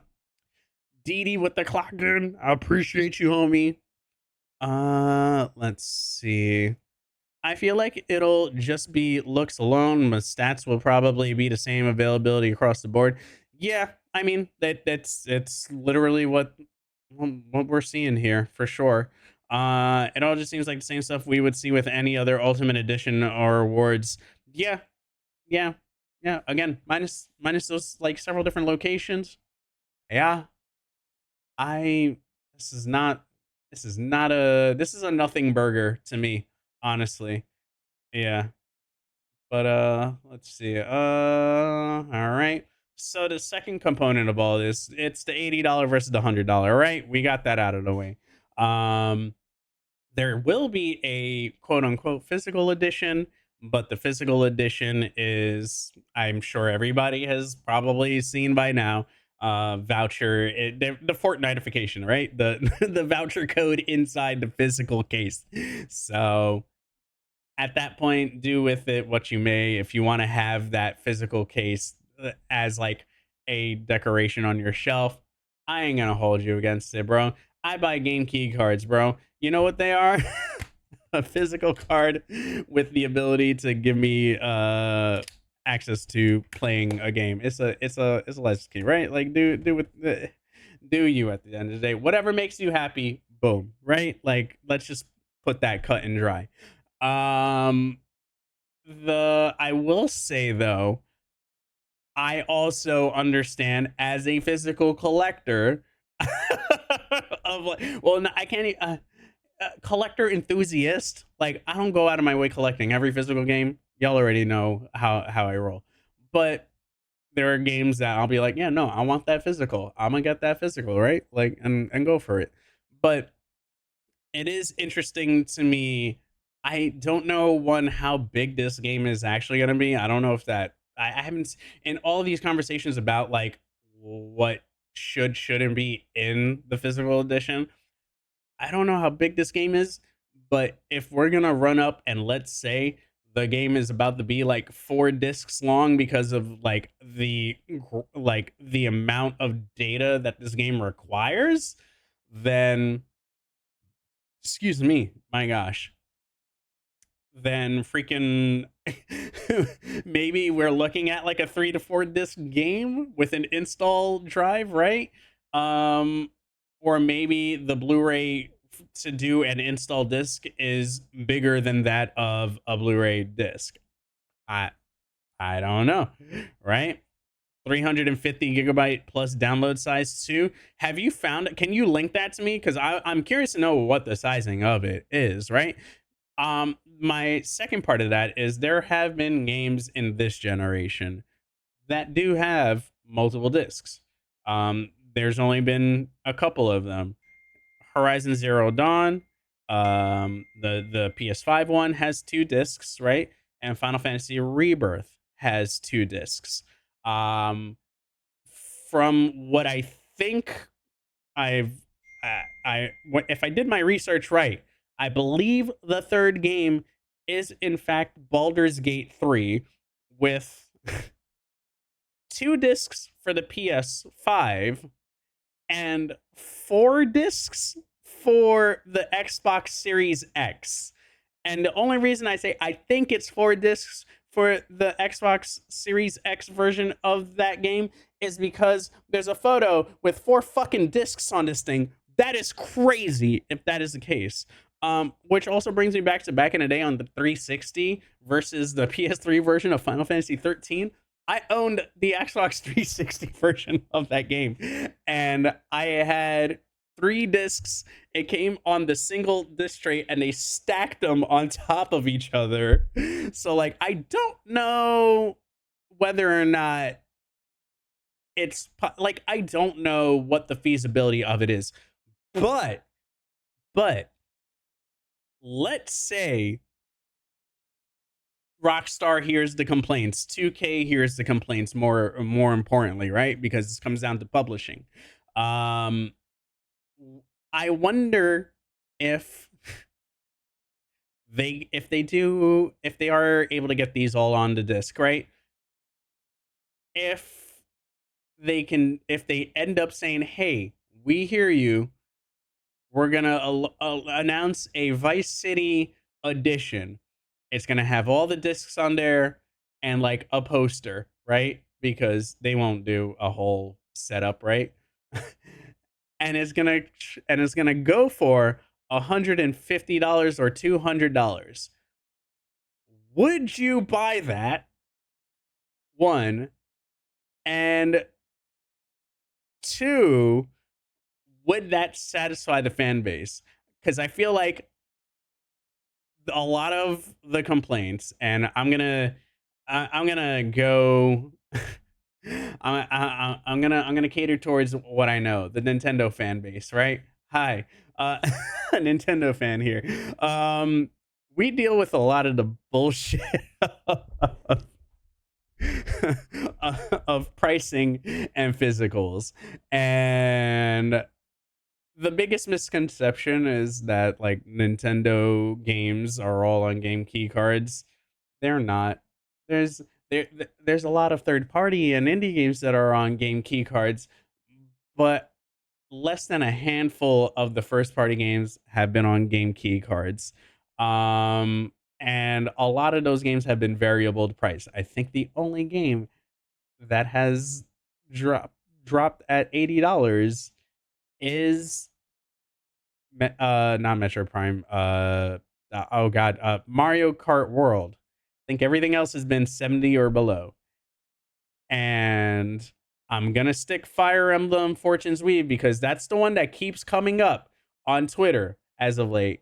Dee with the clock in. I appreciate you, homie. Let's see. I feel like it'll just be looks alone, but stats will probably be the same availability across the board. Yeah, I mean that's it's literally what we're seeing here for sure. It all just seems like the same stuff we would see with any other Ultimate Edition or awards. Yeah, yeah, yeah. Again, minus those like several different locations. Yeah, I this is not this is a nothing burger to me, honestly. Yeah. But let's see. All right. So the second component of all this, it's the $80 versus the $100, right? We got that out of the way. Um there will be a quote unquote physical edition, but the physical edition is, I'm sure everybody has probably seen by now, voucher, the Fortnitification, right? The the voucher code inside the physical case. So at that point, do with it what you may. If you want to have that physical case as like a decoration on your shelf, I ain't gonna hold you against it, bro. I buy game key cards, bro. You know what they are? A physical card with the ability to give me access to playing a game. It's a license key, right? Like do with do you at the end of the day. Whatever makes you happy, boom, right? Like let's just put that cut and dry. Um, the I will say though, I also understand as a physical collector of like, well, no, I can't. Collector enthusiast. Like I don't go out of my way collecting every physical game. Y'all already know how I roll, but there are games that I'll be like, yeah, no, I want that physical. I'm gonna get that physical, right? Like and go for it. But it is interesting to me. I don't know one how big this game is actually going to be. I don't know if that I haven't in all of these conversations about like what shouldn't be in the physical edition. I don't know how big this game is, but if we're going to run up and let's say the game is about to be like 4 discs long because of like the amount of data that this game requires, then excuse me, my gosh, then freaking maybe we're looking at like a 3 to 4 disc game with an install drive, right? Um, or maybe the Blu-ray to do an install disc is bigger than that of a Blu-ray disc. I I don't know, right? 350 gigabyte plus download size too. Have you found it? Can you link that to me? Because I'm curious to know what the sizing of it is, right? My second part of that is there have been games in this generation that do have multiple discs. There's only been a couple of them. Horizon Zero Dawn, the PS5 one has two discs, right? And Final Fantasy Rebirth has two discs. Um, from what I think I've if I did my research right, I believe the third game is in fact Baldur's Gate 3 with two discs for the PS5 and four discs for the Xbox Series X. And the only reason I say I think it's four discs for the Xbox Series X version of that game is because there's a photo with four fucking discs on this thing. That is crazy if that is the case. Which also brings me back in the day on the 360 versus the PS3 version of Final Fantasy 13. I owned the Xbox 360 version of that game, and I had three discs. It came on the single disc tray, and they stacked them on top of each other. So, like, I don't know whether or not it's like I don't know what the feasibility of it is, but let's say Rockstar hears the complaints, 2K hears the complaints more importantly, right? Because this comes down to publishing. Um I wonder if if they are able to get these all on the disc, right? If they end up saying, "Hey, we hear you. We're going to announce a Vice City edition. It's going to have all the discs on there and like a poster, right? Because they won't do a whole setup, right? and it's going to go for $150 or $200. Would you buy that? One, and two, would that satisfy the fan base? Because I feel like a lot of the complaints, and I'm gonna go. I'm gonna cater towards what I know, the Nintendo fan base, right? Hi, a Nintendo fan here. We deal with a lot of the bullshit of pricing and physicals, and the biggest misconception is that like Nintendo games are all on game key cards. They're not. There's there's a lot of third party and indie games that are on game key cards, but less than a handful of the first party games have been on game key cards. And a lot of those games have been variable price. I think the only game that has dropped at $80 is not Metro Prime. Oh god, Mario Kart World. I think everything else has been 70 or below. And I'm gonna stick Fire Emblem Fortune's Weave because that's the one that keeps coming up on Twitter as of late.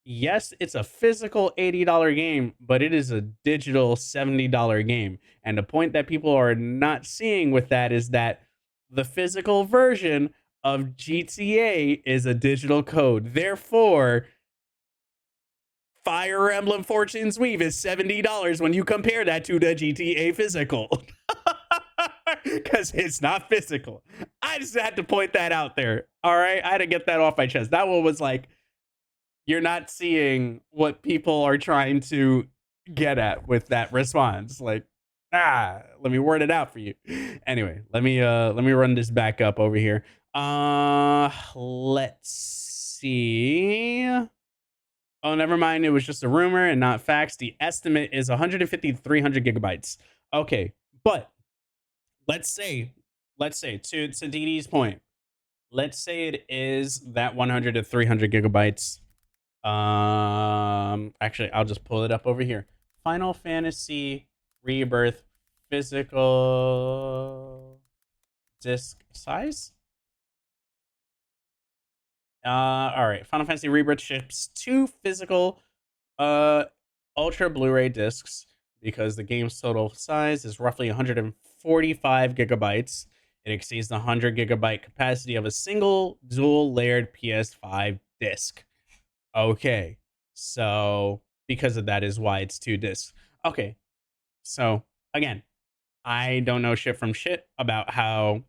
Yes, it's a physical $80 game, but it is a digital $70 game. And the point that people are not seeing with that is that the physical version of GTA is a digital code. Therefore, Fire Emblem Fortune's Weave is $70 when you compare that to the GTA physical. Because it's not physical. I just had to point that out there. All right. I had to get that off my chest. That one was like, you're not seeing what people are trying to get at with that response. Like, let me word it out for you. Anyway, let me run this back up over here. Let's see. Oh, never mind. It was just a rumor and not facts. The estimate is 150 to 300 gigabytes. Okay, but let's say to Dee Dee's point, let's say it is that 100 to 300 gigabytes. Actually, I'll just pull it up over here. Final Fantasy Rebirth physical disc size. All right. Final Fantasy Rebirth ships 2 physical Ultra Blu-ray discs because the game's total size is roughly 145 gigabytes. It exceeds the 100 gigabyte capacity of a single dual layered PS5 disc. Okay. So because of that is why it's 2 discs. Okay. So again, I don't know shit from shit about how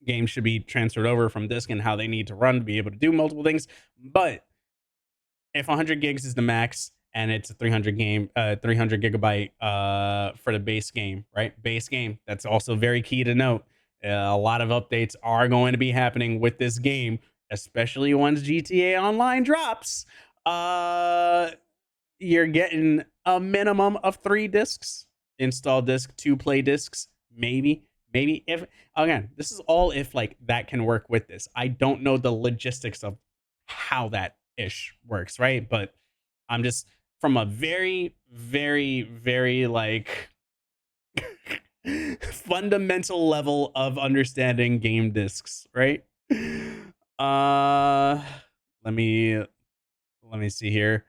games should be transferred over from disk and how they need to run to be able to do multiple things. But if 100 gigs is the max and it's a 300 gigabyte for the base game, right? Base game. That's also very key to note. A lot of updates are going to be happening with this game, especially once GTA Online drops. You're getting a minimum of 3 discs, install disc, 2 play discs, maybe if again, this is all if like that can work with this. I don't know the logistics of how that ish works, right? But I'm just from a very, very, very like fundamental level of understanding game discs, right? Let me see here.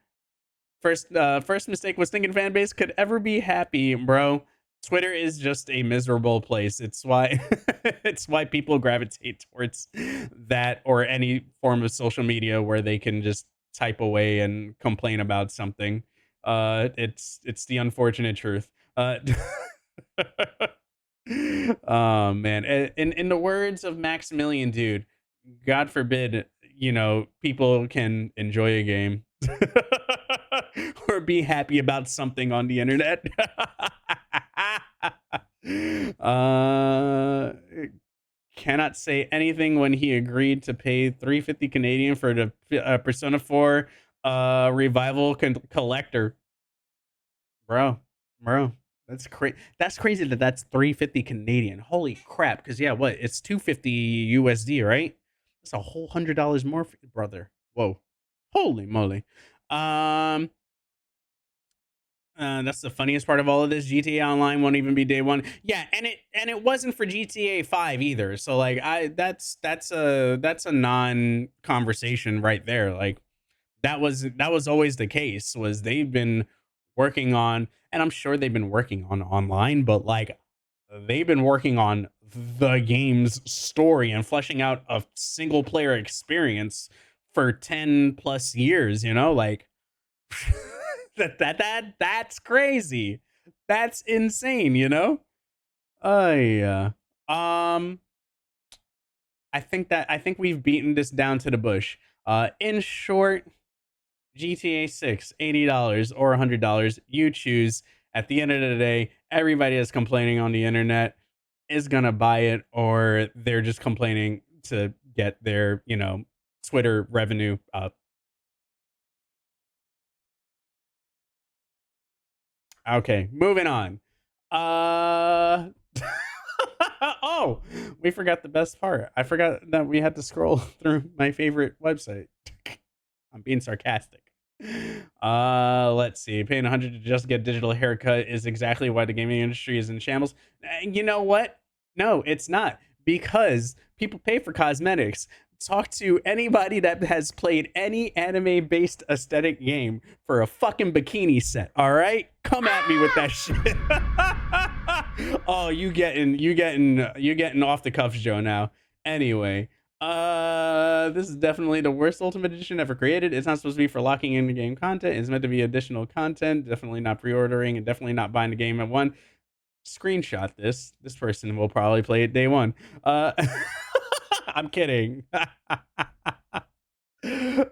First mistake was thinking fan base could ever be happy, bro. Twitter is just a miserable place. It's why it's why people gravitate towards that or any form of social media where they can just type away and complain about something. It's the unfortunate truth. Oh man. In the words of Maximilian, dude, God forbid, people can enjoy a game or be happy about something on the internet. Cannot say anything when he agreed to pay 350 Canadian for the Persona 4 revival collector. Bro, that's crazy. That's crazy that's 350 Canadian. Holy crap. Because yeah, what? It's 250 USD, right? That's a whole $100 more, brother. Whoa. Holy moly. That's the funniest part of all of this. GTA Online won't even be day one. Yeah, and it wasn't for GTA 5 either. So like that's a non-conversation right there. Like that was always the case, was they've been working on, and I'm sure they've been working on online, but like they've been working on the game's story and fleshing out a single player experience for 10 plus years, like that's crazy. That's insane, yeah. I think we've beaten this down to the bush. In short, GTA 6, $80 or $100, you choose. At the end of the day, everybody that's complaining on the internet is gonna buy it, or they're just complaining to get their, Twitter revenue up. Okay, moving on. Oh, we forgot the best part. I forgot that we had to scroll through my favorite website. I'm being sarcastic. Let's see. Paying 100 to just get digital haircut is exactly why the gaming industry is in shambles. You know what? No, it's not, because people pay for cosmetics. Talk to anybody that has played any anime-based aesthetic game for a fucking bikini set. All right, come at me with that shit. Oh, you getting off the cuffs, Joe. Now, anyway, this is definitely the worst Ultimate Edition ever created. It's not supposed to be for locking in the game content. It's meant to be additional content. Definitely not pre-ordering, and definitely not buying the game at one. Screenshot this. This person will probably play it day one. I'm kidding.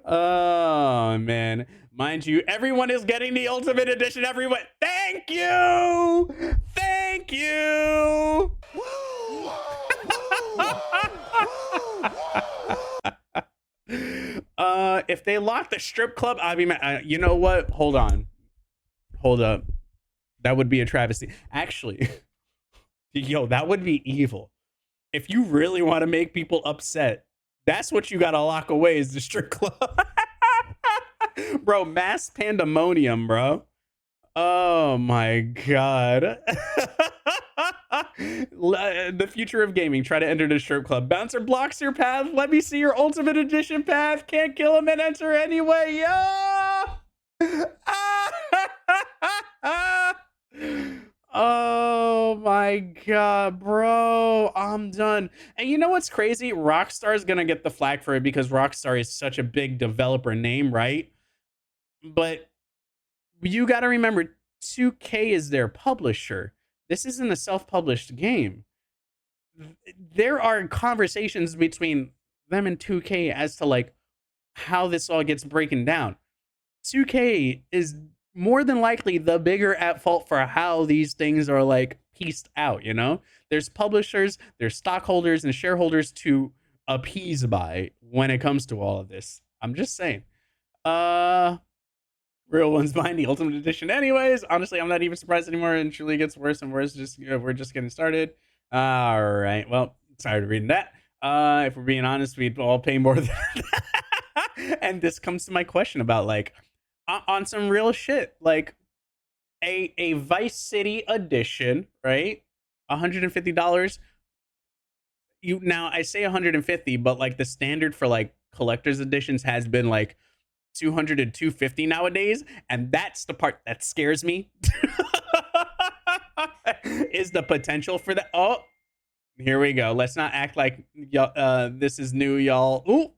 Oh man, mind you, everyone is getting the Ultimate Edition. Everyone, thank you. If they lock the strip club, I'd be mad. You know what? Hold up. That would be a travesty. Actually, yo, that would be evil. If you really want to make people upset, that's what you gotta lock away, is the strip club. Bro, mass pandemonium, bro. Oh my god. The future of gaming. Try to enter the strip club. Bouncer blocks your path. Let me see your ultimate edition path. Can't kill him and enter anyway. Yo! Oh my god, bro. I'm done. And you know what's crazy? Rockstar's gonna get the flag for it because Rockstar is such a big developer name, right? But you got to remember 2K is their publisher. This isn't a self-published game. There are conversations between them and 2K as to like how this all gets breaking down. 2K is more than likely the bigger at fault for how these things are like pieced out, you know? There's publishers, there's stockholders and shareholders to appease by when it comes to all of this. I'm just saying. Real ones buying the Ultimate Edition anyways. Honestly, I'm not even surprised anymore, and truly gets worse and worse. Just we're just getting started. All right. Well, tired of reading that. If we're being honest, we'd all pay more than that. And this comes to my question about like on some real shit, like a Vice City edition, right? $150. You now I say 150, but like the standard for like collector's editions has been like 200 and 250 nowadays, and that's the part that scares me. Is the potential for that. Oh, here we go. Let's not act like y'all this is new, y'all. Ooh.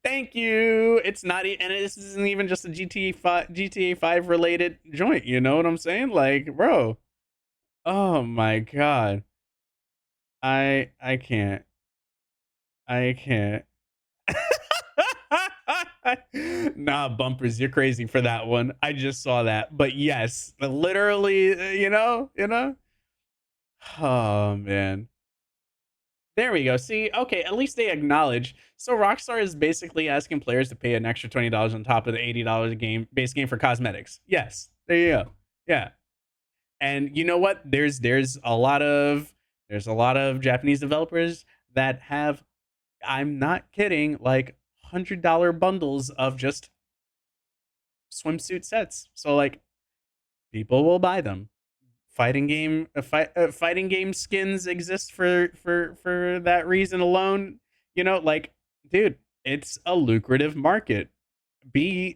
Thank you. It's not and this isn't even just a GTA 5 related joint, you know what I'm saying? Like, bro. Oh my god. I can't. Nah, bumpers, you're crazy for that one. I just saw that. But yes, literally, you know? Oh man. There we go. See, okay, at least they acknowledge. So Rockstar is basically asking players to pay an extra $20 on top of the $80 base game for cosmetics. Yes. There you go. Yeah. And you know what? There's a lot of Japanese developers that have, I'm not kidding, like $100 bundles of just swimsuit sets. So like people will buy them. Fighting game skins exist for that reason alone. You know, like, dude, it's a lucrative market. I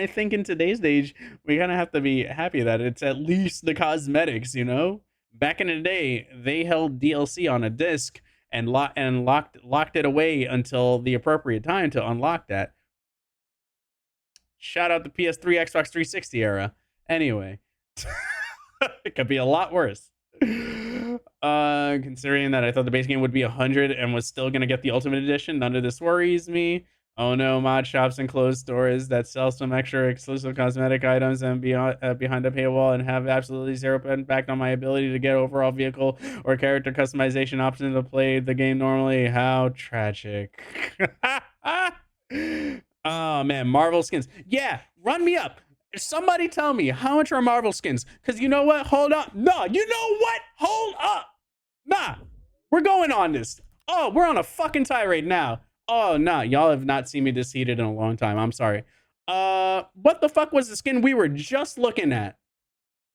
think in today's age, we kind of have to be happy that it's at least the cosmetics, you know? Back in the day, they held DLC on a disc and locked it away until the appropriate time to unlock that. Shout out the PS3, Xbox 360 era. Anyway, it could be a lot worse. Considering that I thought the base game would be 100 and was still gonna get the Ultimate Edition, none of this worries me. Oh no, mod shops and closed stores that sell some extra exclusive cosmetic items and behind a paywall and have absolutely zero impact on my ability to get overall vehicle or character customization options to play the game normally. How tragic. Oh man, Marvel skins. Yeah, run me up. Somebody tell me how much are Marvel skins? Because you know what? Hold up. No, you know what? Hold up. Nah, we're going on this. Oh, we're on a fucking tirade now. Oh, nah, y'all have not seen me this heated in a long time. I'm sorry. What the fuck was the skin we were just looking at?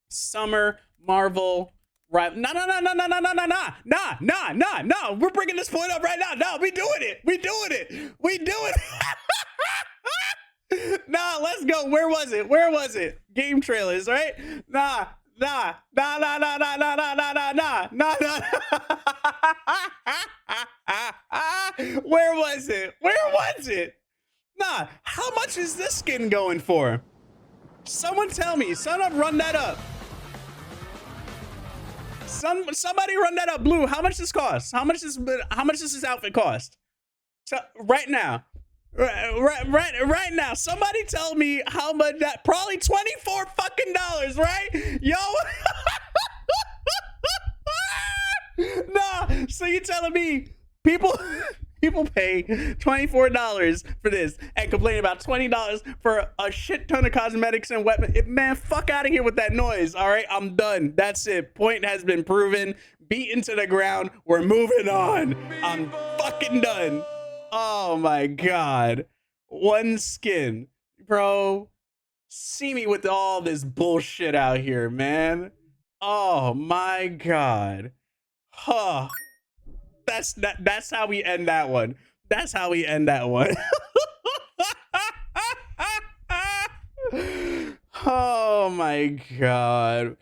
Summer, Marvel, right? No. We're bringing this point up right now. No, we doing it. Nah, let's go. Where was it? Game trailers, right? Nah. Where was it? Nah, how much is this skin going for? Someone tell me. Run that up. Somebody run that up. Blue, how much this cost? How much does this outfit cost? So, right now. Right now, somebody tell me how much that. Probably $24 fucking dollars, right? Yo. Nah, so you telling me people pay $24 for this and complain about $20 for a shit ton of cosmetics and weapons? Man, fuck out of here with that noise. All right, I'm done. That's it. Point has been proven. Beaten to the ground. We're moving on. I'm fucking done. Oh my god. One skin. Bro, see me with all this bullshit out here, man. Oh my god. Huh. That's how we end that one. That's how we end that one. Oh my god.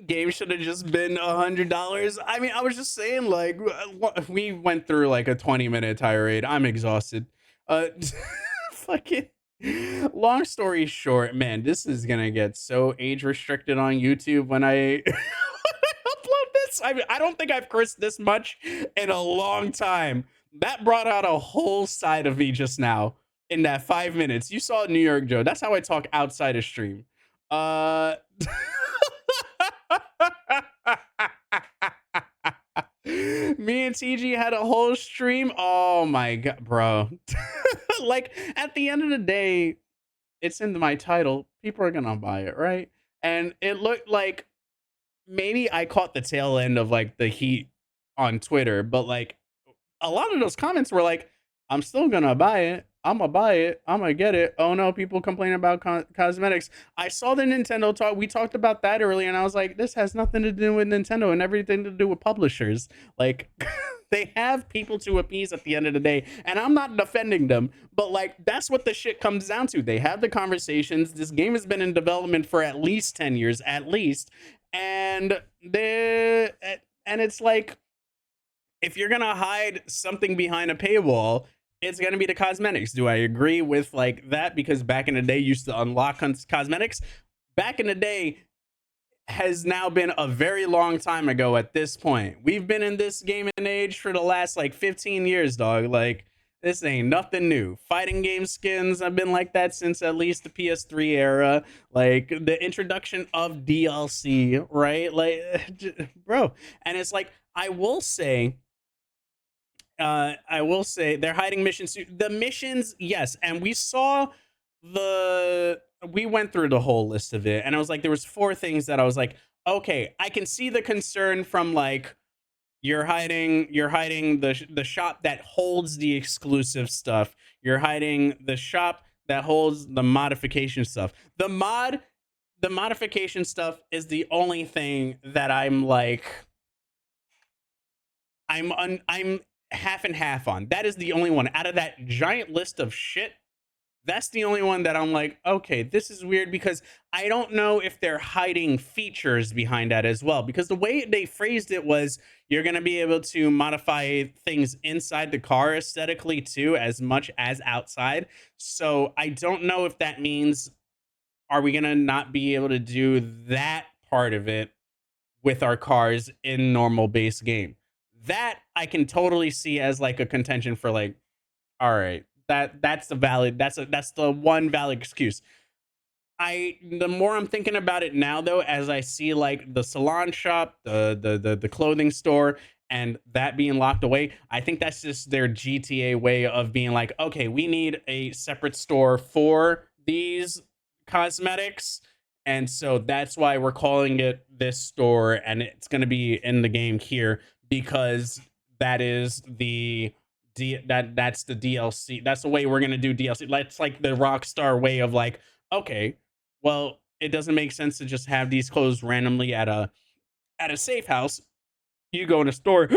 Game should have just been $100. I mean, I was just saying, like, we went through like a 20-minute tirade. I'm exhausted. Uh, fucking. Long story short, man, this is gonna get so age restricted on YouTube when I upload this. I mean, I don't think I've cursed this much in a long time. That brought out a whole side of me just now in that 5 minutes. You saw New York Joe. That's how I talk outside of stream. Uh Me and TG had a whole stream. Oh my god, bro. Like at the end of the day, it's in my title. People are gonna buy it, right? And it looked like maybe I caught the tail end of like the heat on Twitter, but like a lot of those comments were like, I'm still gonna buy it. I'm gonna buy it. I'm gonna get it. Oh no, people complain about cosmetics. I saw the Nintendo talk. We talked about that earlier, and I was like, this has nothing to do with Nintendo and everything to do with publishers. Like, they have people to appease at the end of the day, and I'm not defending them, but like, that's what the shit comes down to. They have the conversations. This game has been in development for at least 10 years, at least, and it's like, if you're gonna hide something behind a paywall, it's gonna be the cosmetics. Do I agree with like that? Because back in the day, you used to unlock cosmetics. Back in the day has now been a very long time ago at this point. We've been in this game and age for the last like 15 years, dog. Like, this ain't nothing new. Fighting game skins have been like that since at least the PS3 era. Like the introduction of DLC, right? Like, bro. And it's like, I will say they're hiding missions. The missions, yes, and we went through the whole list of it, and I was like, there was 4 things that I was like, okay, I can see the concern from like you're hiding the shop that holds the exclusive stuff. You're hiding the shop that holds the modification stuff. The modification stuff is the only thing that I'm like I'm half and half on. That is the only one out of that giant list of shit. That's the only one that I'm like, okay, this is weird because I don't know if they're hiding features behind that as well. Because the way they phrased it was you're going to be able to modify things inside the car aesthetically too, as much as outside. So I don't know if that means, are we going to not be able to do that part of it with our cars in normal base game? That I can totally see as like a contention for like, all right, that's the one valid excuse. The more I'm thinking about it now though, as I see like the salon shop, the clothing store, and that being locked away, I think that's just their GTA way of being like, okay, we need a separate store for these cosmetics. And so that's why we're calling it this store, and it's going to be in the game here because that is that's the DLC. That's the way we're going to do DLC. That's like the Rockstar way of like, okay, well, it doesn't make sense to just have these clothes randomly at a safe house. You go in a store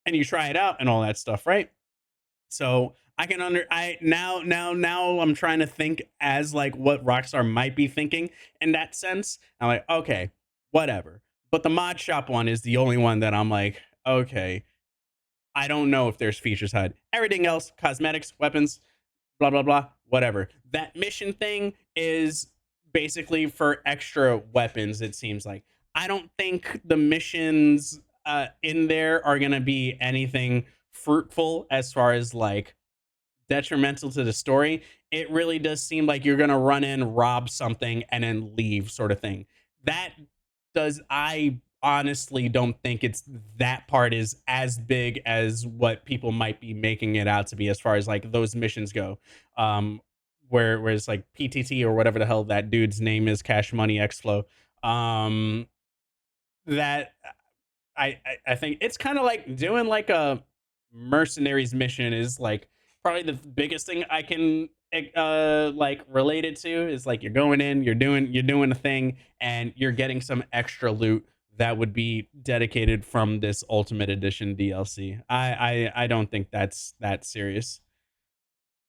and you try it out and all that stuff, right? So I can now I'm trying to think as like what Rockstar might be thinking in that sense. I'm like, okay, whatever. But the mod shop one is the only one that I'm like, okay, I don't know if there's features hide. Everything else, cosmetics, weapons, blah blah blah, whatever. That mission thing is basically for extra weapons, it seems like. I don't think the missions in there are gonna be anything fruitful as far as like detrimental to the story. It really does seem like you're gonna run in, rob something, and then leave, sort of thing. That does I honestly don't think it's that part is as big as what people might be making it out to be as far as like those missions go. Where it's like PTT or whatever the hell that dude's name is, Cash Money X Flow. That I think it's kind of like doing like a mercenaries mission is like probably the biggest thing I can like relate it to is like you're going in, you're doing a thing, and you're getting some extra loot that would be dedicated from this Ultimate Edition DLC. I don't think that's that serious.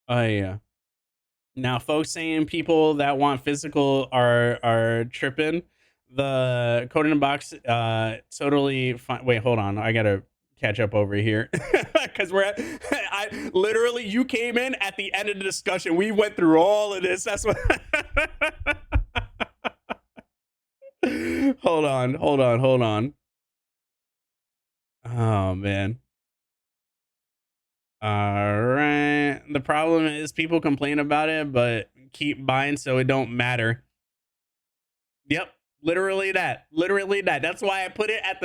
Oh yeah. Now, folks saying people that want physical are tripping. The code in the box, totally fine. Wait, hold on. I gotta catch up over here because we're at, I literally you came in at the end of the discussion. We went through all of this. That's what. hold on. Oh man. All right. The problem is people complain about it, but keep buying so it don't matter. Yep, literally that. Literally that. That's why I put it at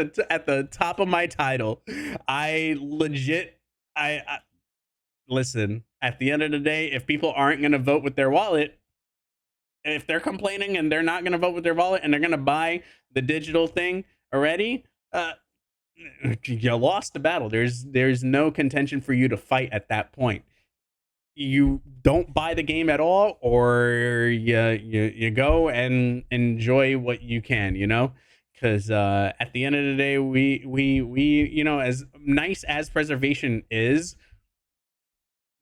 the top of my title. I legit I listen, at the end of the day, if people aren't going to vote with their wallet, if they're complaining and they're not going to vote with their wallet and they're going to buy the digital thing already, you lost the battle. There's no contention for you to fight at that point. You don't buy the game at all, or you go and enjoy what you can, because at the end of the day, we as nice as preservation is,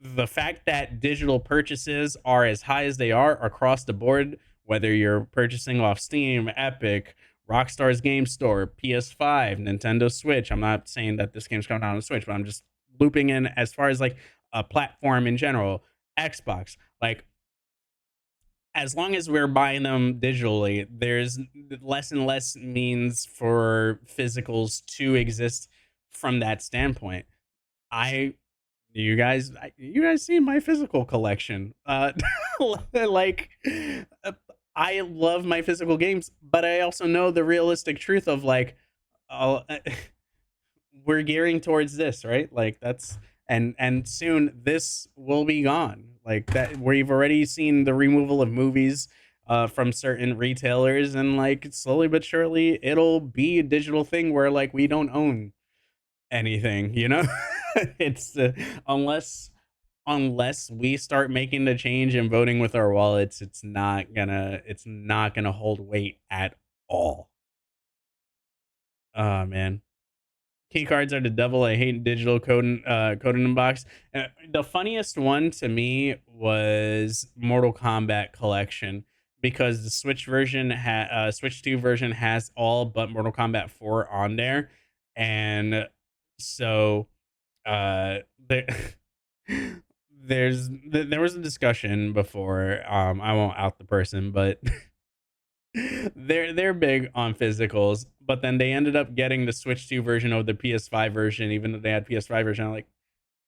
the fact that digital purchases are as high as they are across the board, whether you're purchasing off Steam, Epic, Rockstar's Game Store, PS5, Nintendo Switch. I'm not saying that this game's coming out on the Switch, but I'm just looping in as far as like a platform in general, Xbox. Like, as long as we're buying them digitally, there's less and less means for physicals to exist from that standpoint. I you guys see my physical collection. Like I love my physical games, but I also know the realistic truth of like uh, we're gearing towards this, right? Like that's and soon this will be gone. Like that we've already seen the removal of movies from certain retailers, and like slowly but surely it'll be a digital thing where like we don't own anything. It's unless we start making the change and voting with our wallets, it's not gonna hold weight at all. Oh man. Key cards are the devil. I hate digital coding in box. The funniest one to me was Mortal Kombat Collection, because the Switch 2 version has all but Mortal Kombat 4 on there, and so there there was a discussion before. I won't out the person, but they're big on physicals, but then they ended up getting the Switch 2 version over the PS5 version, even though they had PS5 version. I'm like,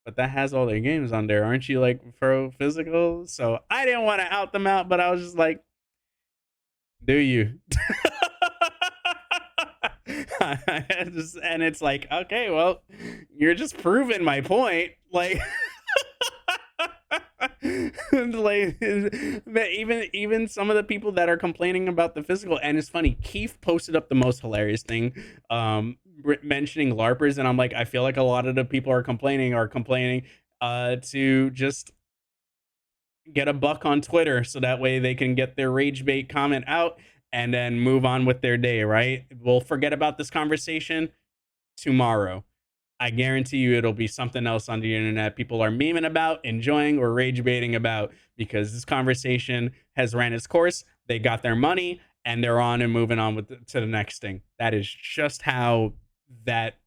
but that has all their games on there. Aren't you like pro physical? So I didn't want to out them out, but I was just like, do you? And it's like, okay, well, you're just proving my point. Like, like even some of the people that are complaining about the physical, and it's funny, Keef posted up the most hilarious thing, mentioning larpers, and I'm like, I feel like a lot of the people are complaining to just get a buck on Twitter so that way they can get their rage bait comment out and then move on with their day, right? We'll forget about this conversation tomorrow. I guarantee you it'll be something else on the internet people are memeing about, enjoying, or rage baiting about, because this conversation has ran its course. They got their money and they're on and moving on to the next thing. That is just how that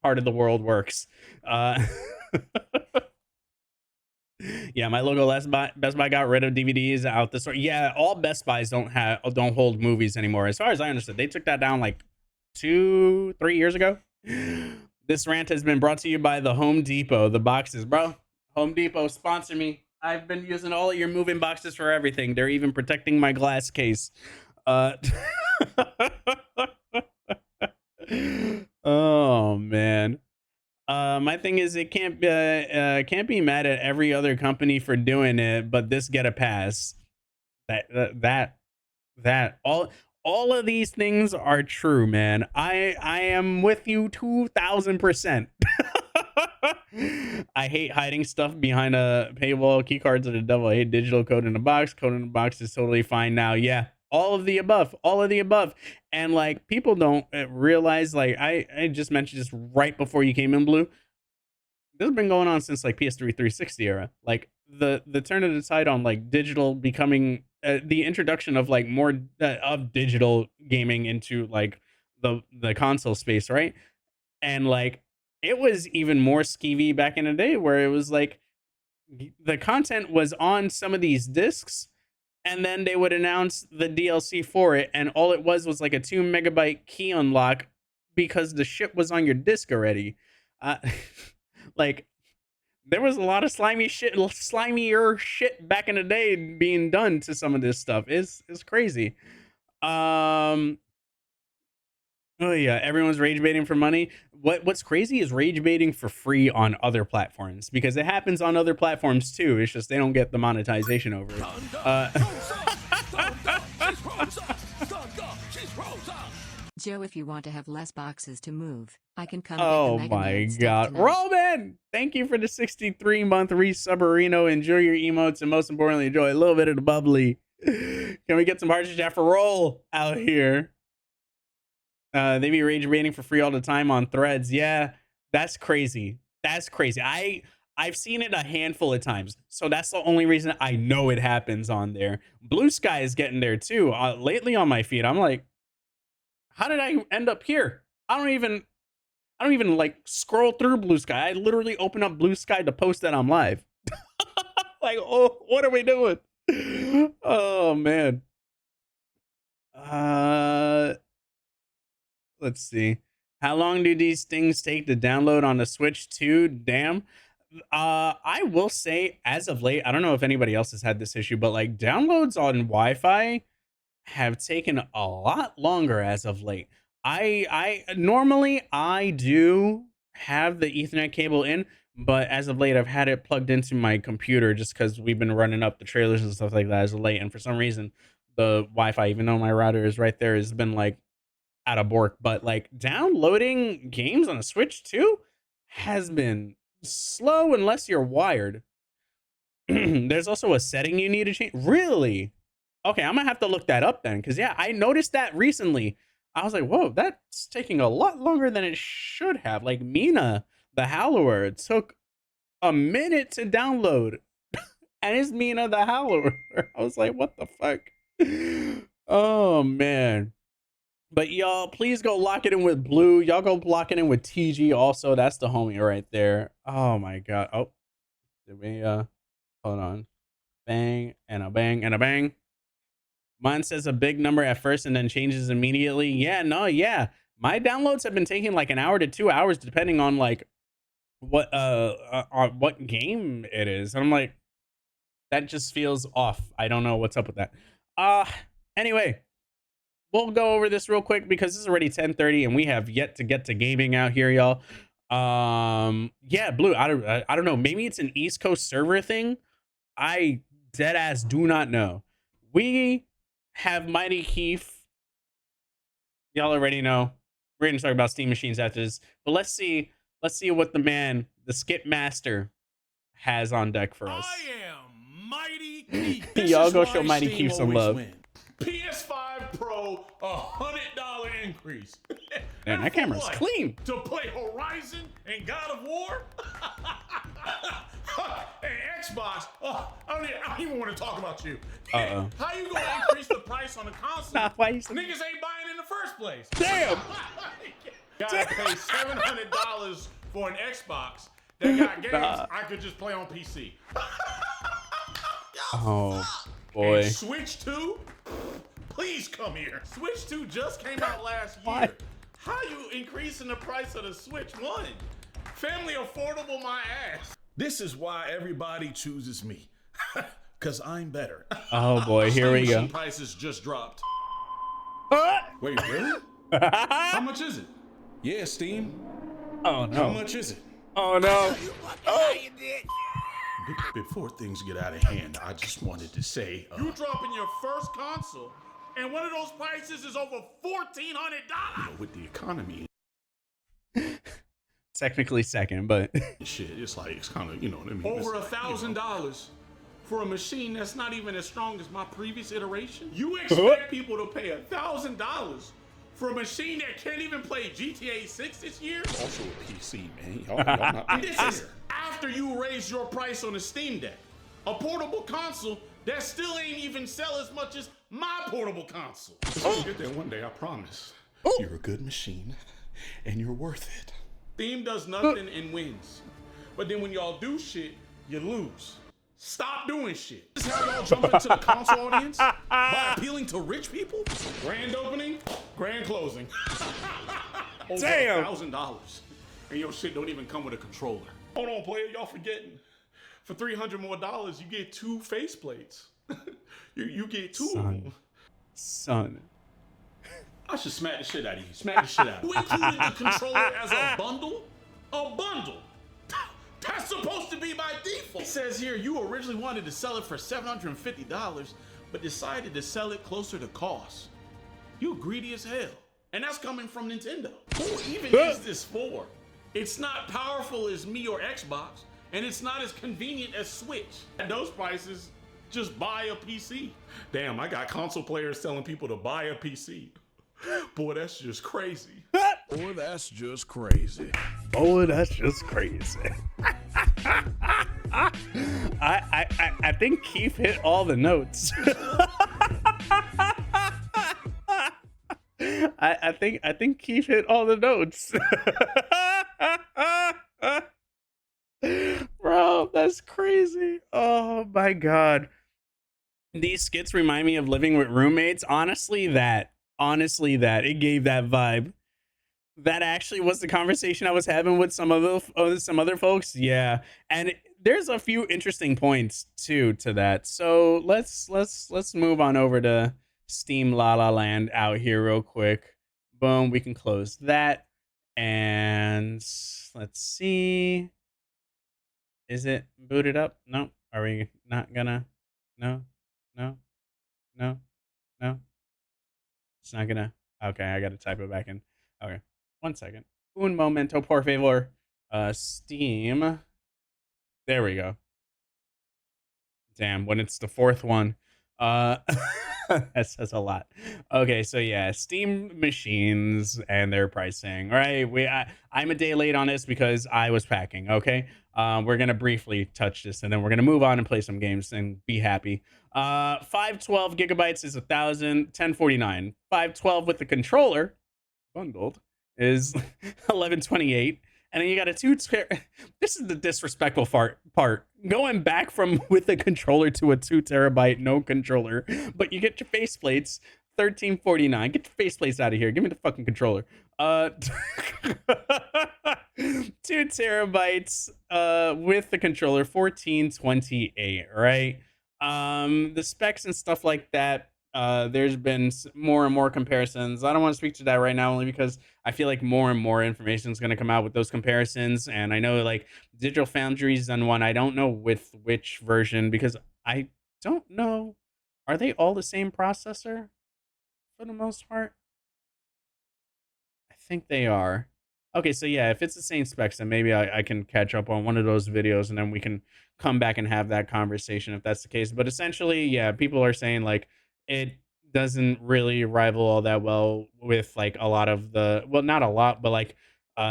part of the world works. Yeah, my local Best Buy got rid of DVDs out the store. Yeah, all Best Buys don't hold movies anymore. As far as I understood, they took that down like 2-3 years ago. This rant has been brought to you by the Home Depot. The boxes, bro. Home Depot, sponsor me. I've been using all of your moving boxes for everything. They're even protecting my glass case. Oh man. My thing is, it can't be mad at every other company for doing it, but this get a pass. That all of these things are true, man. I am with you 2000%. I hate hiding stuff behind a paywall. Key cards are the devil. I hate digital code in a box. Code in a box is totally fine now. Yeah, all of the above. All of the above. And like people don't realize, like I just mentioned this right before you came in, Blue. This has been going on since like PS3 360 era. Like the turn of the tide on like digital becoming the introduction of like more of digital gaming into like the console space, right? And like it was even more skeevy back in the day where it was like the content was on some of these discs and then they would announce the DLC for it and all it was like a 2 megabyte key unlock because the shit was on your disc already. uh, like there was a lot of slimier shit back in the day being done to some of this stuff. It's crazy. um Oh yeah, everyone's rage baiting for money. What's crazy is rage baiting for free on other platforms because it happens on other platforms too. It's just they don't get the monetization over it. Joe, if you want to have less boxes to move, I can come. Oh get the Mega my Man stuff god, tonight. Roman! Thank you for the 63-month resubmarino. Enjoy your emotes and most importantly, enjoy a little bit of the bubbly. Can we get some Hardship Jaffa roll out here? They be rage baiting for free all the time on threads. Yeah, that's crazy. That's crazy. I've seen it a handful of times, so that's the only reason I know it happens on there. Blue Sky is getting there too. Lately on my feed, I'm like, how did I end up here? I don't even like scroll through Blue Sky. I literally open up Blue Sky to post that I'm live. Like, oh, what are we doing? Oh man. Let's see. How long do these things take to download on the Switch 2? Damn. I will say, as of late, I don't know if anybody else has had this issue, but like downloads on Wi-Fi have taken a lot longer as of late. I normally I do have the Ethernet cable in, but as of late I've had it plugged into my computer just because we've been running up the trailers and stuff like that as of late. And for some reason, the Wi-Fi, even though my router is right there, has been like out of bork. But like downloading games on a Switch 2 has been slow unless you're wired. There's also a setting you need to change. Really? Okay, I'm gonna have to look that up then, because yeah, I noticed that recently. I was like, whoa, that's taking a lot longer than it should have. Like Mina, the Hallower, it took a minute to download. And it's Mina the Hallower. I was like, what the fuck? Oh man. But y'all, please go lock it in with Blue. Y'all go lock it in with TG also. That's the homie right there. Oh my god. Oh, did we hold on. Bang and a bang and a bang. Mine says a big number at first and then changes immediately. Yeah, no, yeah. My downloads have been taking like an hour to 2 hours depending on like what game it is. And I'm like, that just feels off. I don't know what's up with that. Anyway, we'll go over this real quick because it's already 10:30 and we have yet to get to gaming out here, y'all. Yeah, Blue, I don't know. Maybe it's an East Coast server thing. I dead ass do not know. We have Mighty Keef. Y'all already know. We're gonna talk about Steam machines after this, but let's see what the man, the Skip Master, has on deck for us. I am Mighty Keef. Y'all go show Mighty Keef some love. Win. PS5 Pro, $100 increase. Man, that camera's clean. To play Horizon and God of War? And Xbox, I don't even want to talk about you. Uh-oh. How you gonna increase the price on the console? Nah, why you... Niggas ain't buying in the first place. Damn! Gotta pay $700 for an Xbox that got games I could just play on PC. Oh, boy. And Switch 2? Please come here. Switch 2 just came out last year. Why? How you increasing the price of the Switch 1? Family affordable my ass. This is why everybody chooses me. Cause I'm better. Oh boy, here we go. Prices just dropped. Wait, really? How much is it? Yeah, Steam. Oh no. How much is it? Oh no. Oh. Before things get out of hand, I just wanted to say, you dropping your first console, and one of those prices is over $1,400. With the economy. technically second, but shit, it's like, it's kind of, you know what I mean? Over $1,000 for a machine that's not even as strong as my previous iteration? You expect people to pay $1,000 for a machine that can't even play GTA 6 this year? Also a PC, man. Y'all not and this is after you raise your price on the Steam Deck. A portable console that still ain't even sell as much as my portable console. You'll get there one day, I promise. You're a good machine, and you're worth it. Steam does nothing and wins. But then when y'all do shit, you lose. Stop doing shit. This is how y'all jump into the console audience? By appealing to rich people? Grand opening, grand closing. Over $1,000. And your shit don't even come with a controller. Hold on, player, y'all forgetting. For $300 more, you get 2 faceplates. you get 2 of them. Son. I should smack the shit out of you. Smack the shit out of you. You included the controller as a bundle? A bundle? That's supposed to be my default. It says here you originally wanted to sell it for $750, but decided to sell it closer to cost. You greedy as hell. And that's coming from Nintendo. Who even is this for? It's not powerful as me or Xbox, and it's not as convenient as Switch. At those prices, just buy a PC. Damn, I got console players telling people to buy a PC. Boy, that's just crazy. Boy, that's just crazy. Boy, that's just crazy. I think Keef hit all the notes. I think Keef hit all the notes. Bro, that's crazy. Oh my god. These skits remind me of living with roommates. Honestly, that it gave that vibe. That actually was the conversation I was having with some other folks. Yeah, and there's a few interesting points too to that. So let's move on over to Steam La La Land out here real quick. Boom, we can close that, and let's see. Is it booted up? No. Are we not gonna? No. It's not gonna. Okay, I gotta type it back in. Okay, 1 second. Un momento, por favor. Steam. There we go. Damn, when it's the 4th one. That says a lot. Okay, so yeah, Steam machines and their pricing. Right, I'm a day late on this because I was packing. Okay, we're gonna briefly touch this and then we're gonna move on and play some games and be happy. 512 gigabytes is 1049. 512 with the controller bundled is 1128. And then you got a 2 this is the disrespectful part. Going back from with the controller to a 2 terabyte no controller, but you get your faceplates, 1349. Get your faceplates out of here. Give me the fucking controller. 2 terabytes with the controller, 1428, right? The specs and stuff like that, there's been more and more comparisons. I don't want to speak to that right now only because I feel like more and more information is going to come out with those comparisons. And I know like Digital Foundry's done one. I don't know with which version because I don't know. Are they all the same processor for the most part? I think they are. Okay, so yeah, if it's the same specs, then maybe I can catch up on one of those videos and then we can come back and have that conversation if that's the case. But essentially, yeah, people are saying like it doesn't really rival all that well with like a lot of the, well, not a lot, but like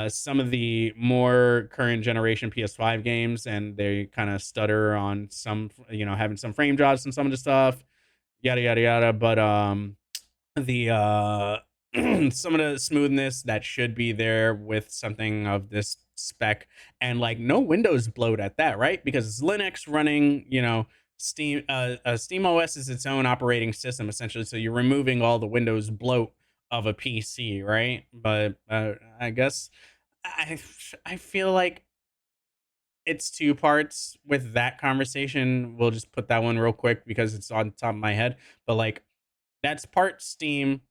some of the more current generation PS5 games, and they kind of stutter on some, having some frame drops and some of the stuff, yada yada yada. But the some of the smoothness that should be there with something of this spec, and like no Windows bloat at that, right? Because it's Linux running, Steam Steam OS is its own operating system essentially, so you're removing all the Windows bloat of a PC, right? But I guess I feel like it's 2 parts with that conversation. We'll just put that one real quick because it's on top of my head. But like that's part Steam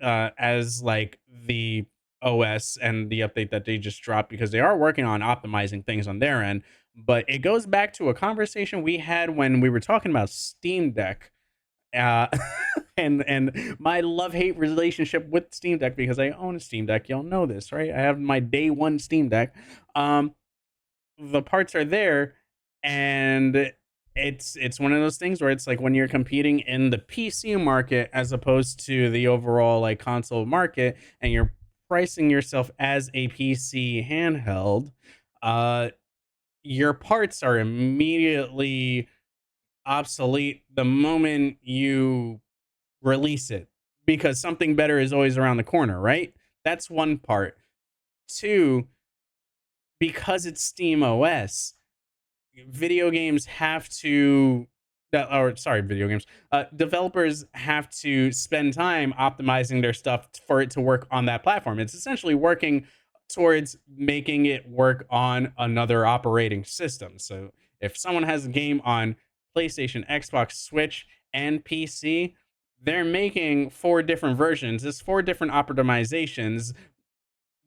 as like the OS and the update that they just dropped, because they are working on optimizing things on their end. But it goes back to a conversation we had when we were talking about Steam Deck Uh, and my love-hate relationship with Steam Deck, because I own a Steam Deck. Y'all know this, right? I have my day one Steam Deck. Um, the parts are there, and it's one of those things where it's like when you're competing in the PC market as opposed to the overall like console market, and you're pricing yourself as a PC handheld, uh, your parts are immediately obsolete the moment you release it, because something better is always around the corner, right? That's one part. Two, because it's Steam OS, video games have to or sorry, video games. Developers have to spend time optimizing their stuff for it to work on that platform. It's essentially working towards making it work on another operating system. So if someone has a game on PlayStation, Xbox, Switch, and PC, they're making four different versions. There's four different optimizations.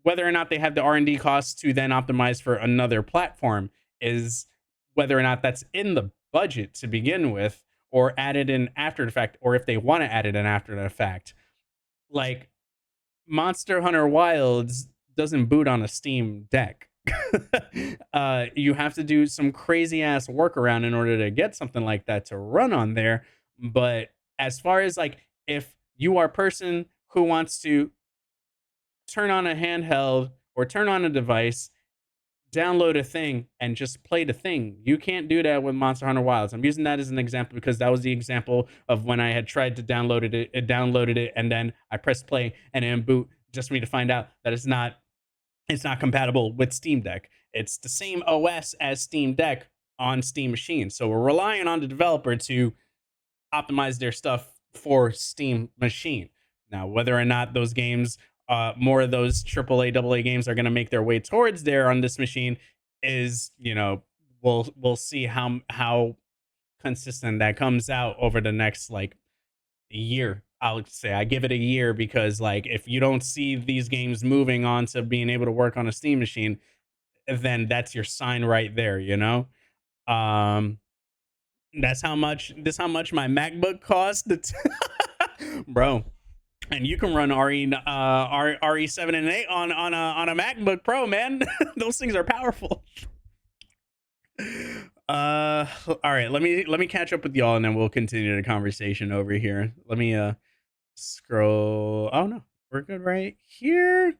Whether or not they have the R&D costs to then optimize for another platform is whether or not that's in the budget to begin with, or added in after the fact, or if they want to add it in after the fact. Like Monster Hunter Wilds doesn't boot on a Steam Deck. You have to do some crazy ass workaround in order to get something like that to run on there. But as far as like, if you are a person who wants to turn on a handheld or turn on a device, download a thing, and just play the thing, you can't do that with Monster Hunter Wilds. I'm using that as an example because that was the example of when I had tried to downloaded it, and then I pressed play and then boot, just for me to find out that it's not compatible with Steam Deck. It's the same OS as Steam Deck on Steam machines. So we're relying on the developer to optimize their stuff for Steam machine. Now, whether or not those games, more of those AAA, AA games are going to make their way towards there on this machine is, we'll see how consistent that comes out over the next like year. I'll say I give it a year, because like if you don't see these games moving on to being able to work on a Steam machine, then that's your sign right there. Um, that's how much my MacBook cost. Bro. And you can run RE7 and 8 on a MacBook Pro, man. Those things are powerful. All right, let me catch up with y'all, and then we'll continue the conversation over here. Let me scroll. Oh no, we're good right here.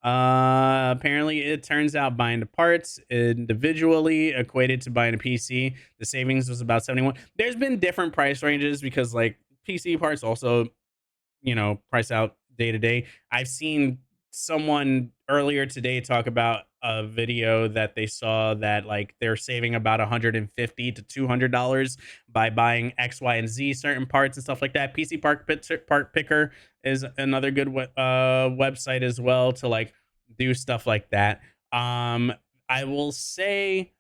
Apparently it turns out buying the parts individually equated to buying a PC. The savings was about 71. There's been different price ranges because like PC parts also, price out day to day. I've seen someone earlier today talk about a video that they saw that like they're saving about $150 to $200 by buying X, Y, and Z certain parts and stuff like that. PC Part Picker is another good website as well to like do stuff like that. I will say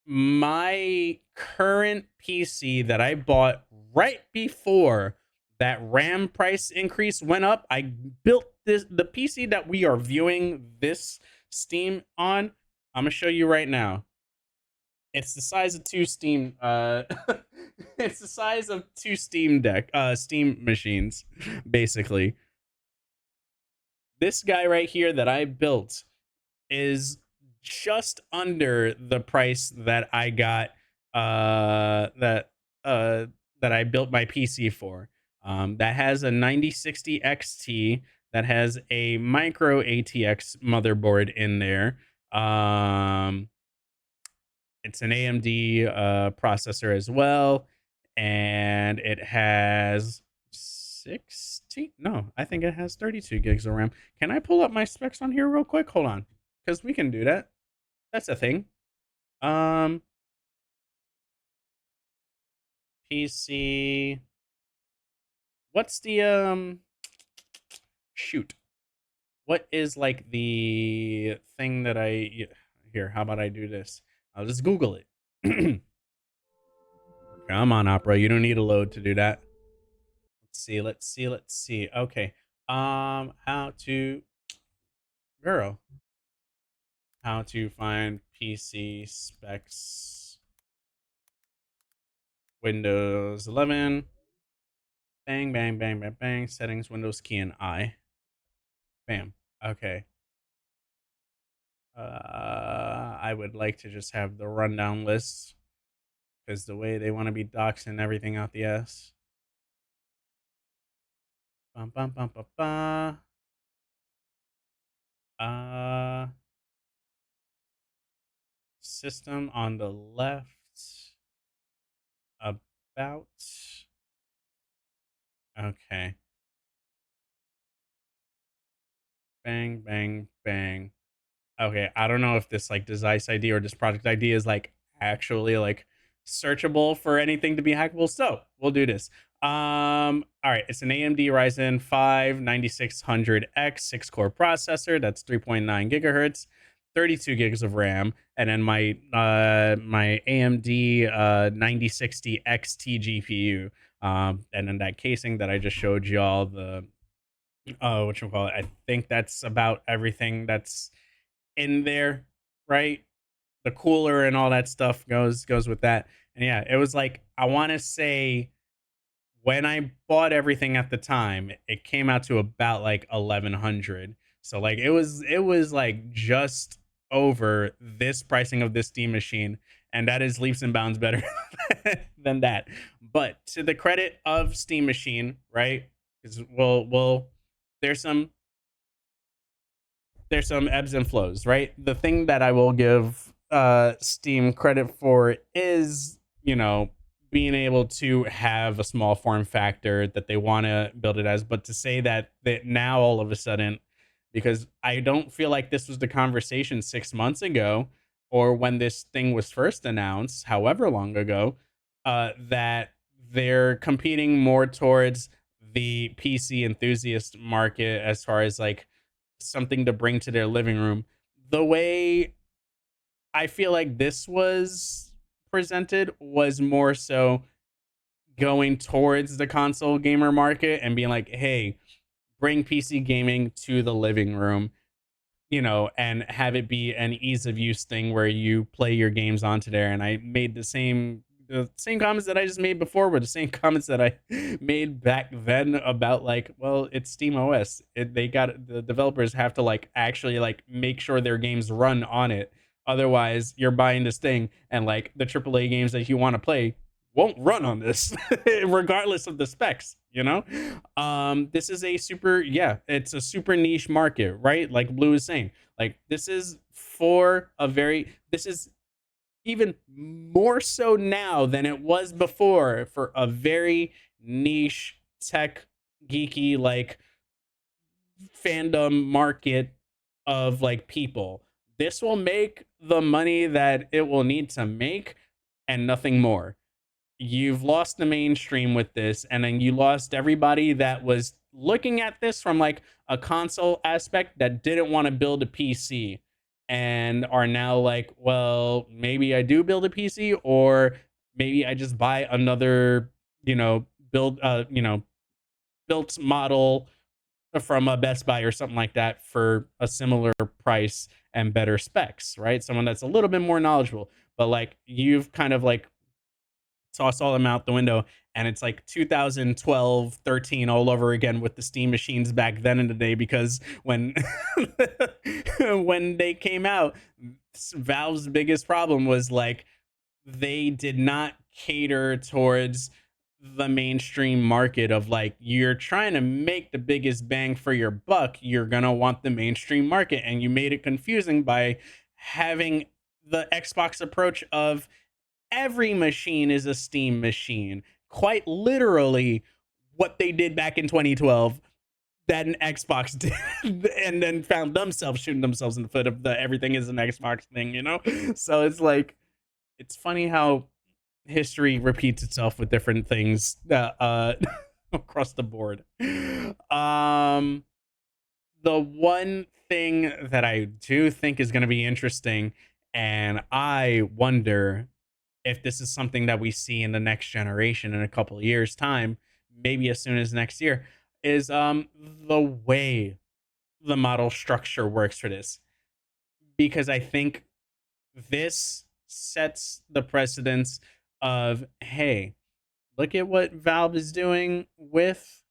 my current PC that I bought right before that RAM price increase went up, I built the PC that we are viewing this Steam on. I'm gonna show you right now. It's the size of two Steam it's the size of two Steam machines, basically. This guy right here that I built is just under the price that I got that I built my PC for. That has a 9060 XT that has a micro ATX motherboard in there. It's an AMD processor as well, and it has 16. No, I think it has 32 gigs of RAM. Can I pull up my specs on here real quick? Hold on, because we can do that. That's a thing. PC. What's the shoot? What is like the thing that here? How about I do this? I'll just Google it. Come on, Opera. You don't need a load to do that. Let's see. Okay. How to find PC specs. Windows 11. Bang, bang, bang, bang, bang. Settings, Windows key, and I. Bam. Okay. I would like to just have the rundown list because the way they want to be doxing everything out the ass. Bum, bum, bum, bum, bum. Uh, System on the left. About. Okay. Bang, bang, bang. Okay, I don't know if this like device ID or this product ID is like actually like searchable for anything to be hackable. So we'll do this. All right, it's an AMD Ryzen 5 9600X 6-core processor. That's 3.9 gigahertz, 32 gigs of RAM, and then my AMD 9060 XT GPU. And then that casing that I just showed y'all, the what you call it. I think that's about everything that's in there, right? The cooler and all that stuff goes with that. And yeah, it was like I want to say when I bought everything at the time, it came out to about like 1100. So like it was like just over this pricing of this Steam machine, and that is leaps and bounds better than that. But to the credit of Steam Machine, right? Because we'll there's some there's some ebbs and flows, right? The thing that I will give Steam credit for is, being able to have a small form factor that they want to build it as, but to say that now all of a sudden, because I don't feel like this was the conversation 6 months ago or when this thing was first announced, however long ago, that they're competing more towards the PC enthusiast market as far as like something to bring to their living room. The way I feel like this was presented was more so going towards the console gamer market and being like, hey, bring PC gaming to the living room, and have it be an ease of use thing where you play your games onto there. And I made the same comments that I just made before were the same comments that I made back then about like, well, it's Steam OS. They got the developers have to like actually like make sure their games run on it. Otherwise, you're buying this thing and like the AAA games that you want to play won't run on this regardless of the specs, this is a super, yeah, it's a super niche market, right? Like Blue is saying, like this is even more so now than it was before for a very niche tech geeky like fandom market of like people. This will make the money that it will need to make and nothing more. You've lost the mainstream with this, and then you lost everybody that was looking at this from like a console aspect that didn't want to build a PC and are now like, well, maybe I do build a PC, or maybe I just buy another, build built model from a Best Buy or something like that for a similar price and better specs, right? Someone that's a little bit more knowledgeable. But like you've kind of like toss all them out the window, and it's like 2012, 13 all over again with the Steam machines back then in the day, because when when they came out, Valve's biggest problem was like they did not cater towards the mainstream market of like, you're trying to make the biggest bang for your buck, you're going to want the mainstream market, and you made it confusing by having the Xbox approach of every machine is a Steam machine. Quite literally, what they did back in 2012 that an Xbox did, and then found themselves shooting themselves in the foot of the everything is an Xbox thing. So it's like, it's funny how history repeats itself with different things across the board. The one thing that I do think is going to be interesting, and I wonder if this is something that we see in the next generation in a couple of years time, maybe as soon as next year, is the way the model structure works for this, because I think this sets the precedence of, hey, look at what Valve is doing with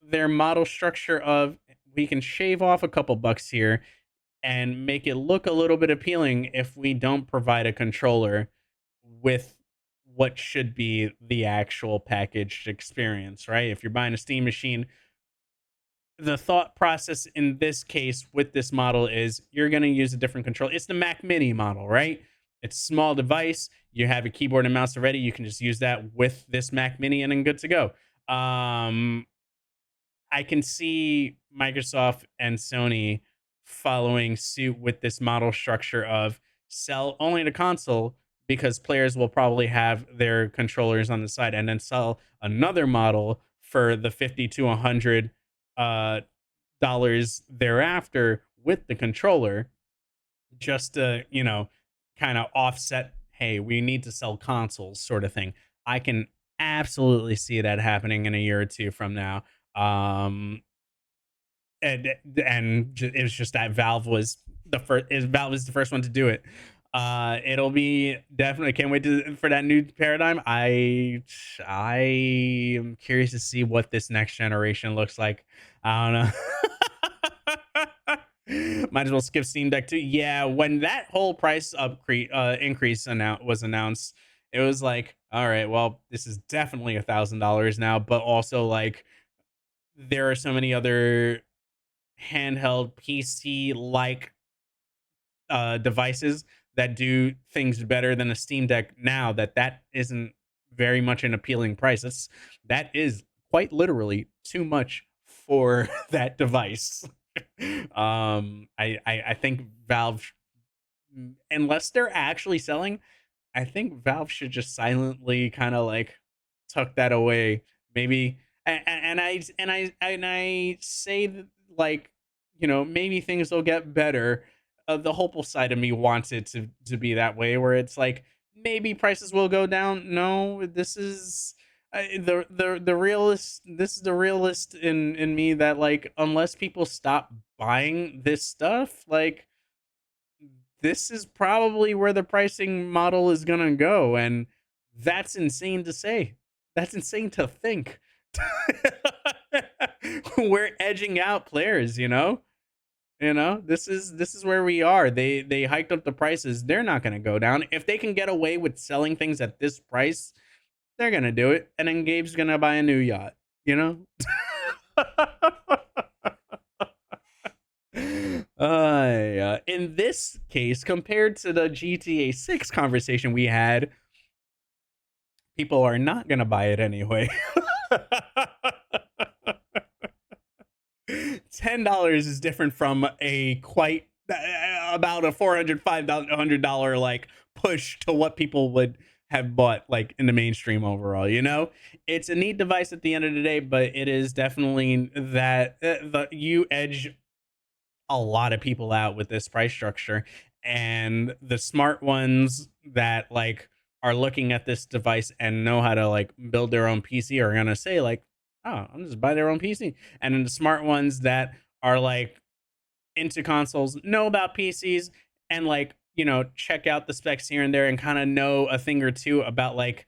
their model structure of we can shave off a couple bucks here and make it look a little bit appealing if we don't provide a controller with what should be the actual packaged experience, right? If you're buying a Steam machine, the thought process in this case with this model is you're going to use a different control. It's the Mac Mini model, right? It's a small device. You have a keyboard and mouse already. You can just use that with this Mac Mini and then good to go. I can see Microsoft and Sony following suit with this model structure of sell only the console because players will probably have their controllers on the side and then sell another model for the 50 to 100 uh dollars thereafter with the controller just to, kind of offset, hey, we need to sell consoles sort of thing. I can absolutely see that happening in a year or two from now. Um and it was just that Valve was the first Valve is the first one to do it. It'll be definitely can't wait for that new paradigm. I am curious to see what this next generation looks like. I don't know. Might as well skip Steam Deck too. Yeah, when that whole price increase was announced, it was like, all right, well, this is definitely $1,000 now, but also like there are so many other handheld PC like devices that do things better than a Steam Deck now that isn't very much an appealing price. That is quite literally too much for that device. I think Valve, unless they're actually selling, I think Valve should just silently kind of like tuck that away. Maybe, and I say that, like, maybe things will get better. The hopeful side of me wants it to be that way, where it's like maybe prices will go down. No, this is the realist. This is the realist in me that, like, unless people stop buying this stuff, like, this is probably where the pricing model is gonna go, and that's insane to say. That's insane to think. We're edging out players, this is where we are. They hiked up the prices. They're not gonna go down. If they can get away with selling things at this price, they're gonna do it, and then Gabe's gonna buy a new yacht, you know? Yeah. In this case, compared to the GTA 6 conversation we had, people are not going to buy it anyway. $10 is different from a quite about a $400 like push to what people would have bought like in the mainstream overall. It's a neat device at the end of the day, but it is definitely that you edge a lot of people out with this price structure, and the smart ones that like are looking at this device and know how to like build their own PC are going to say like, oh, I'm just buy their own PC. And then the smart ones that are like into consoles know about PCs and like, check out the specs here and there and kind of know a thing or two about like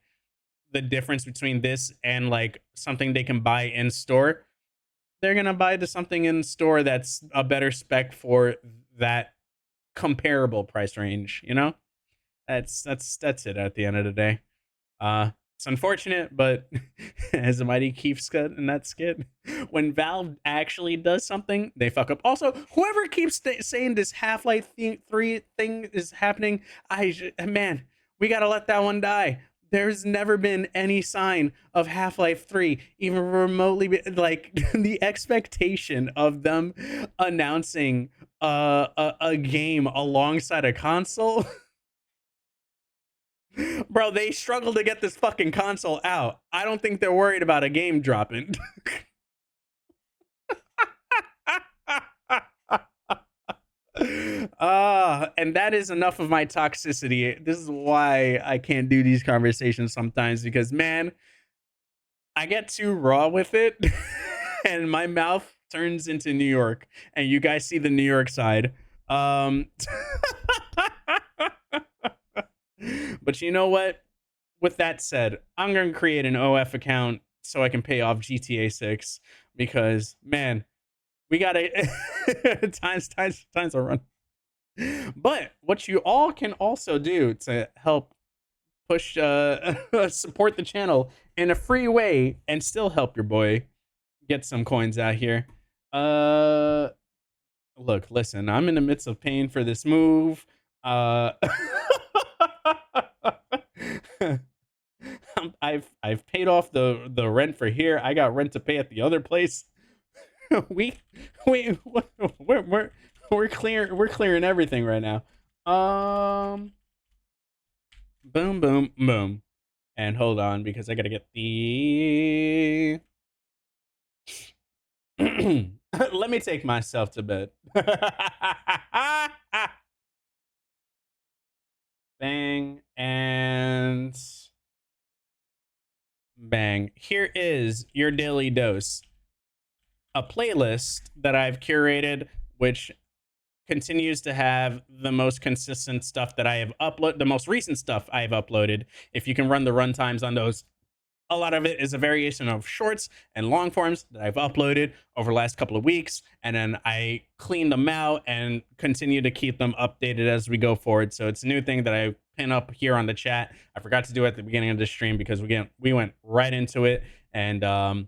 the difference between this and like something they can buy in store. They're gonna buy to something in store that's a better spec for that comparable price range. That's it at the end of the day. It's unfortunate, but as a mighty Keef said in that skit, when Valve actually does something, they fuck up. Also, whoever keeps saying this Half-Life 3 thing is happening, man, we gotta let that one die. There's never been any sign of Half-Life 3, even remotely, like the expectation of them announcing a game alongside a console. Bro, they struggle to get this fucking console out. I don't think they're worried about a game dropping. And that is enough of my toxicity. This is why I can't do these conversations sometimes, because man, I get too raw with it and my mouth turns into New York, and you guys see the New York side. But you know what? with that said, I'm gonna create an OF account so I can pay off GTA 6 because man, we gotta times are run. But what you all can also do to help push support the channel in a free way and still help your boy get some coins out here. Uh Look, listen, I'm in the midst of paying for this move. I've paid off the rent for here. I got rent to pay at the other place. we we we're clearing everything right now. Boom boom boom. And hold on because I got to get the let me take myself to bed. Bang and bang. Here is your daily dose. A playlist that I've curated, which continues to have the most consistent stuff that I have uploaded, the most recent stuff I have uploaded. If you can run the runtimes on those, a lot of it is a variation of shorts and long forms that I've uploaded over the last couple of weeks. And then I clean them out and continue to keep them updated as we go forward. So it's a new thing that I pin up here on the chat. I forgot to do it at the beginning of the stream because we went right into it. And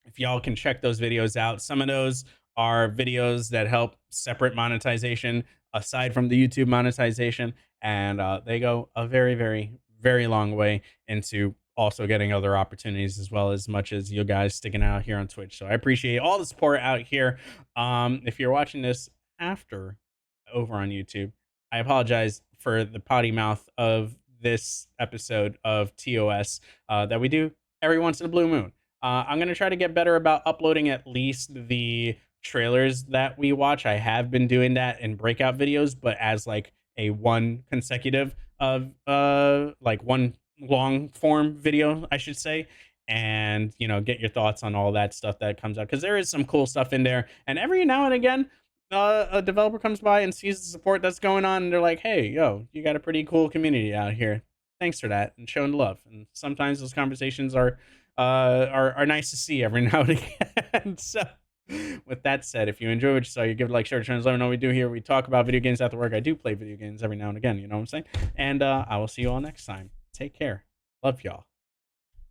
if y'all can check those videos out, some of those are videos that help separate monetization aside from the YouTube monetization. And they go a very, very, very long way into also getting other opportunities as much as you guys sticking out here on Twitch. So I appreciate all the support out here. If you're watching this after over on YouTube, I apologize for the potty mouth of this episode of TOS that we do every once in a blue moon. I'm going to try to get better about uploading at least the trailers that we watch. I have been doing that in breakout videos, but as like a one consecutive of like one long form video, I should say, and get your thoughts on all that stuff that comes out because there is some cool stuff in there. And every now and again, a developer comes by and sees the support that's going on, and they're like, "Hey, yo, you got a pretty cool community out here. Thanks for that," and showing love. And sometimes those conversations are nice to see every now and again. So with that said, if you enjoy what you saw, you give it a like, share, trends, let me know what we do here. We talk about video games after work. I do play video games every now and again, you know what I'm saying? And I will see you all next time. Take care. Love y'all.